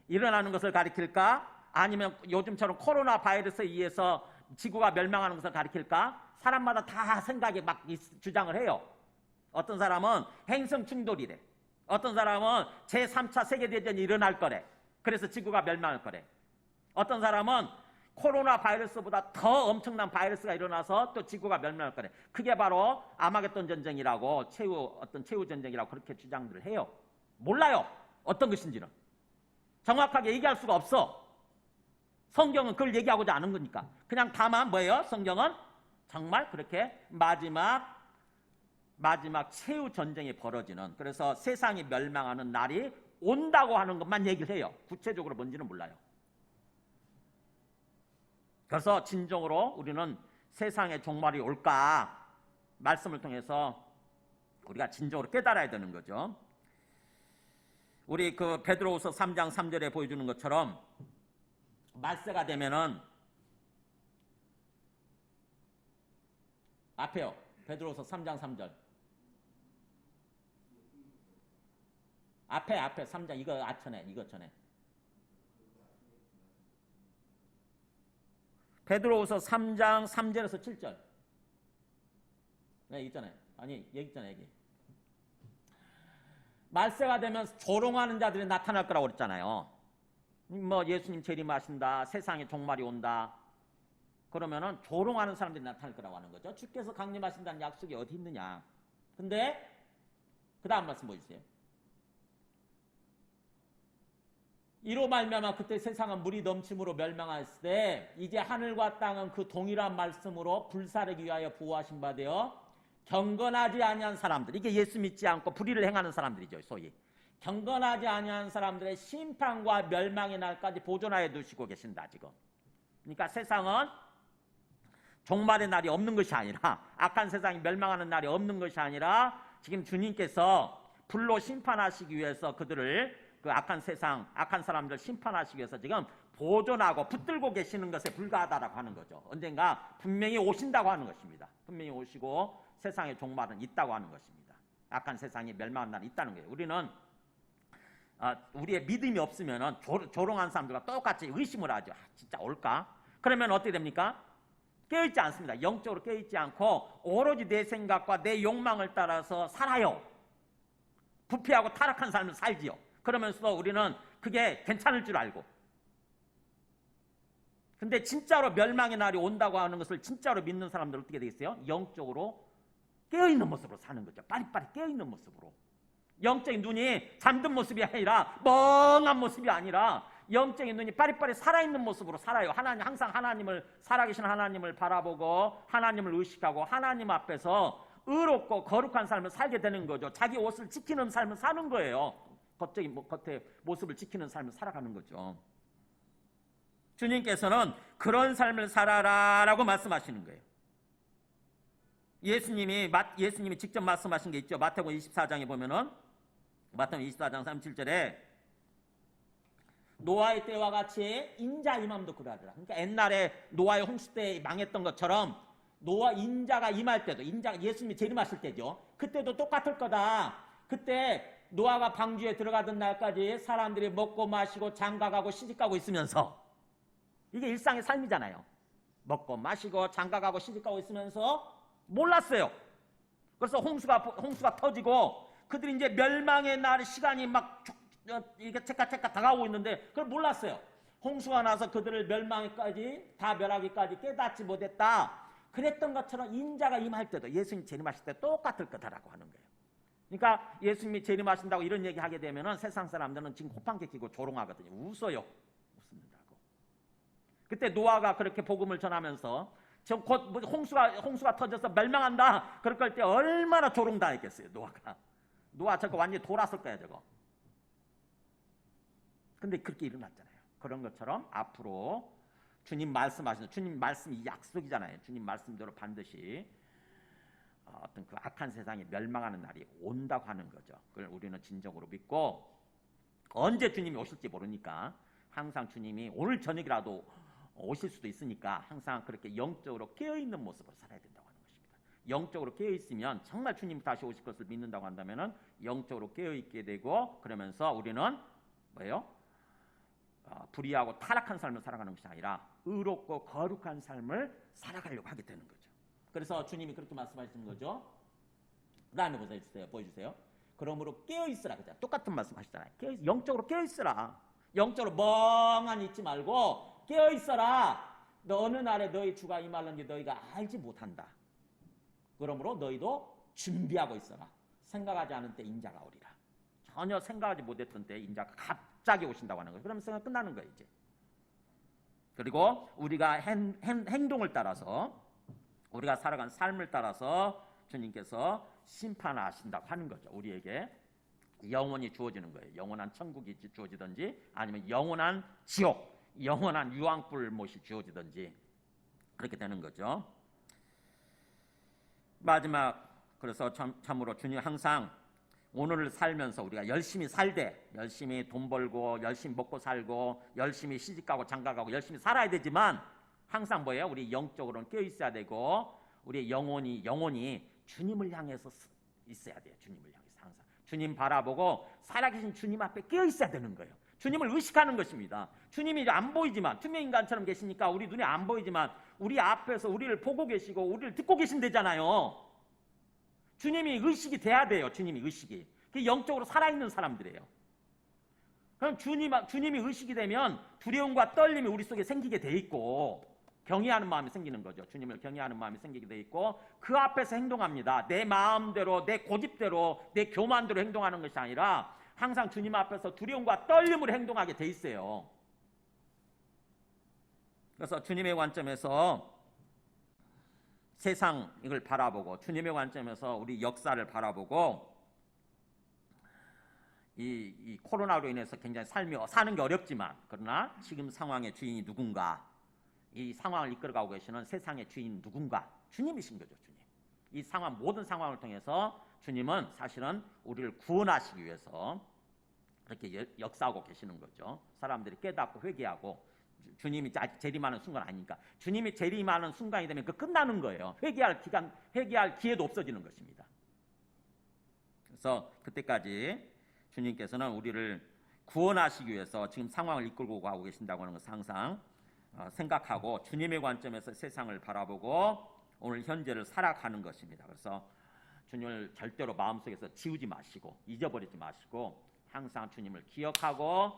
일어나는 것을 가리킬까? 아니면 요즘처럼 코로나 바이러스에 의해서 지구가 멸망하는 것을 가리킬까? 사람마다 다 생각이 막 주장을 해요. 어떤 사람은 행성 충돌이래. 어떤 사람은 제3차 세계대전이 일어날 거래. 그래서 지구가 멸망할 거래. 어떤 사람은 코로나 바이러스보다 더 엄청난 바이러스가 일어나서 또 지구가 멸망할 거래. 그게 바로 아마겟돈 전쟁이라고 최후 전쟁이라고 그렇게 주장들을 해요. 몰라요. 어떤 것인지는. 정확하게 얘기할 수가 없어. 성경은 그걸 얘기하고자 하는 거니까. 그냥 다만 뭐예요? 성경은 정말 그렇게 마지막 최후 전쟁이 벌어지는, 그래서 세상이 멸망하는 날이 온다고 하는 것만 얘기를 해요. 구체적으로 뭔지는 몰라요. 그래서 진정으로 우리는 세상의 종말이 올까 말씀을 통해서 우리가 진정으로 깨달아야 되는 거죠. 우리 그 베드로후서 3장 3절에 보여주는 것처럼 말세가 되면은 앞에요. 베드로후서 3장 3절. 앞에 3장 이거 아천에 이거 전에. 베드로후서 3장 3절에서 7절. 네, 있잖아요. 아니, 여기 있잖아요, 여기. 말세가 되면 조롱하는 자들이 나타날 거라고 그랬잖아요. 뭐 예수님 재림하신다, 세상에 종말이 온다. 그러면은 조롱하는 사람들이 나타날 거라고 하는 거죠. 주께서 강림하신다는 약속이 어디 있느냐. 근데 그 다음 말씀 보여주세요. 이로 말미암아 그때 세상은 물이 넘침으로 멸망했을 때 이제 하늘과 땅은 그 동일한 말씀으로 불사르기 위하여 부호하신 바 되어 경건하지 아니한 사람들, 이게 예수 믿지 않고 불의를 행하는 사람들이죠. 소위 경건하지 아니한 사람들의 심판과 멸망의 날까지 보존하여 두시고 계신다 지금. 그러니까 세상은 종말의 날이 없는 것이 아니라, 악한 세상이 멸망하는 날이 없는 것이 아니라 지금 주님께서 불로 심판하시기 위해서 그들을, 그 악한 세상, 악한 사람들 심판하시기 위해서 지금 보존하고 붙들고 계시는 것에 불과하다라고 하는 거죠. 언젠가 분명히 오신다고 하는 것입니다. 분명히 오시고 세상의 종말은 있다고 하는 것입니다. 악한 세상이 멸망한 날이 있다는 거예요. 우리는 우리의 믿음이 없으면 조롱한 사람들과 똑같이 의심을 하죠. 진짜 올까? 그러면 어떻게 됩니까? 깨어있지 않습니다. 영적으로 깨어있지 않고 오로지 내 생각과 내 욕망을 따라서 살아요. 부패하고 타락한 삶을 살지요. 그러면서도 우리는 그게 괜찮을 줄 알고. 근데 진짜로 멸망의 날이 온다고 하는 것을 진짜로 믿는 사람들 어떻게 되겠어요? 영적으로 깨어있는 모습으로 사는 거죠. 빠릿빠릿 깨어있는 모습으로. 영적인 눈이 잠든 모습이 아니라, 멍한 모습이 아니라 영적인 눈이 빠릿빠릿 살아있는 모습으로 살아요. 하나님, 항상 하나님을, 살아계신 하나님을 바라보고 하나님을 의식하고 하나님 앞에서 의롭고 거룩한 삶을 살게 되는 거죠. 자기 옷을 지키는 삶을 사는 거예요. 겉의 모습을 지키는 삶을 살아가는 거죠. 주님께서는 그런 삶을 살아라라고 말씀하시는 거예요. 예수님이 직접 말씀하신 게 있죠. 마태복음 24장에 보면은, 마태복음 24장 37절에 노아의 때와 같이 인자 임함도 그러하더라. 그러니까 옛날에 노아의 홍수 때 망했던 것처럼 노아 인자가 임할 때도, 인자가 예수님이 재림하실 때죠. 그때도 똑같을 거다. 그때 노아가 방주에 들어가던 날까지 사람들이 먹고 마시고 장가가고 시집가고 있으면서, 이게 일상의 삶이잖아요. 먹고 마시고 장가가고 시집가고 있으면서 몰랐어요. 그래서 홍수가 터지고 그들이 이제 멸망의 날 시간이 막 이게 체카 다가오고 있는데 그걸 몰랐어요. 홍수가 나서 그들을 멸망하기까지 다 멸하기까지 깨닫지 못했다. 그랬던 것처럼 인자가 임할 때도 예수님 재림하실 때 똑같을 거다라고 하는 거예요. 그러니까 예수님이 재림하신다고 이런 얘기하게 되면은 세상 사람들은 지금 호판개 끼고 조롱하거든요. 웃어요. 웃는다고. 그때 노아가 그렇게 복음을 전하면서 곧 홍수가 터져서 멸망한다. 그럴 때 얼마나 조롱당했겠어요. 노아 저거 완전히 돌았을 거야 저거. 근데 그렇게 일어났잖아요. 그런 것처럼 앞으로 주님 말씀하시는 주님 말씀이 약속이잖아요. 주님 말씀대로 반드시 어떤 그 악한 세상이 멸망하는 날이 온다고 하는 거죠. 그걸 우리는 진정으로 믿고 언제 주님이 오실지 모르니까 항상 주님이 오늘 저녁이라도 오실 수도 있으니까 항상 그렇게 영적으로 깨어있는 모습으로 살아야 된다고 하는 것입니다. 영적으로 깨어있으면 정말 주님이 다시 오실 것을 믿는다고 한다면 영적으로 깨어있게 되고 그러면서 우리는 뭐예요? 불의하고 타락한 삶을 살아가는 것이 아니라 의롭고 거룩한 삶을 살아가려고 하게 되는 거죠. 그래서 주님이 그렇게 말씀하시는 거죠. 그 다음에 보여주세요. 그러므로 깨어있으라. 그죠? 똑같은 말씀 하시잖아요. 영적으로 깨어있으라. 영적으로 멍하니 있지 말고 깨어있어라. 너 어느 날에 너희 주가 임하는지 너희가 알지 못한다. 그러므로 너희도 준비하고 있어라. 생각하지 않은 때 인자가 오리라. 전혀 생각하지 못했던 때 인자가 갑자기 오신다고 하는 거예요. 그러면 생각 끝나는 거예요 이제. 그리고 우리가 행동을 따라서 우리가 살아간 삶을 따라서 주님께서 심판하신다고 하는 거죠. 우리에게 영원히 주어지는 거예요. 영원한 천국이 주어지든지 아니면 영원한 지옥, 영원한 유황불 못이 주어지든지 그렇게 되는 거죠. 마지막 그래서 참으로 주님 항상 오늘을 살면서 우리가 열심히 살되 열심히 돈 벌고 열심히 먹고 살고 열심히 시집가고 장가가고 열심히 살아야 되지만 항상 뭐예요? 우리 영적으로는 깨어있어야 되고 우리의 영혼이 주님을 향해서 있어야 돼요. 주님을 향해서 항상 주님 바라보고 살아계신 주님 앞에 깨어있어야 되는 거예요. 주님을 의식하는 것입니다. 주님이 안 보이지만 투명인간처럼 계시니까 우리 눈에 안 보이지만 우리 앞에서 우리를 보고 계시고 우리를 듣고 계신대잖아요. 주님이 의식이 돼야 돼요. 주님이 의식이. 그게 영적으로 살아있는 사람들이에요. 그럼 주님이 의식이 되면 두려움과 떨림이 우리 속에 생기게 돼 있고 경외하는 마음이 생기는 거죠. 주님을 경외하는 마음이 생기게 돼 있고 그 앞에서 행동합니다. 내 마음대로 내 고집대로 내 교만대로 행동하는 것이 아니라 항상 주님 앞에서 두려움과 떨림으로 행동하게 돼 있어요. 그래서 주님의 관점에서 세상을 바라보고 주님의 관점에서 우리 역사를 바라보고 이 코로나로 인해서 굉장히 사는 게 어렵지만 그러나 지금 상황의 주인이 누군가 이 상황을 이끌어가고 계시는 세상의 주인 누군가 주님이신 거죠. 주님. 이 상황 모든 상황을 통해서 주님은 사실은 우리를 구원하시기 위해서 그렇게 역사하고 계시는 거죠. 사람들이 깨닫고 회개하고 주님이 재림하는 순간 아니니까 주님이 재림하는 순간이 되면 그 끝나는 거예요. 회개할 기회도 없어지는 것입니다. 그래서 그때까지 주님께서는 우리를 구원하시기 위해서 지금 상황을 이끌고 가고 계신다고 하는 것을 항상 생각하고 주님의 관점에서 세상을 바라보고 오늘 현재를 살아가는 것입니다. 그래서 주님을 절대로 마음속에서 지우지 마시고 잊어버리지 마시고 항상 주님을 기억하고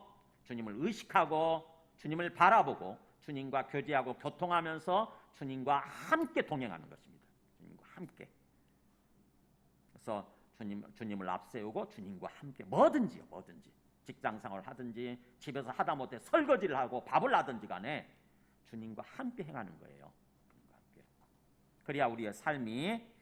주님을 의식하고 주님을 바라보고 주님과 교제하고 교통하면서 주님과 함께 동행하는 것입니다. 주님과 함께. 그래서 주님을 앞세우고 주님과 함께 뭐든지 직장 생활을 하든지 집에서 하다못해 설거지를 하고 밥을 하든지 간에 주님과 함께 행하는 거예요. 주님과 함께. 그래야 우리의 삶이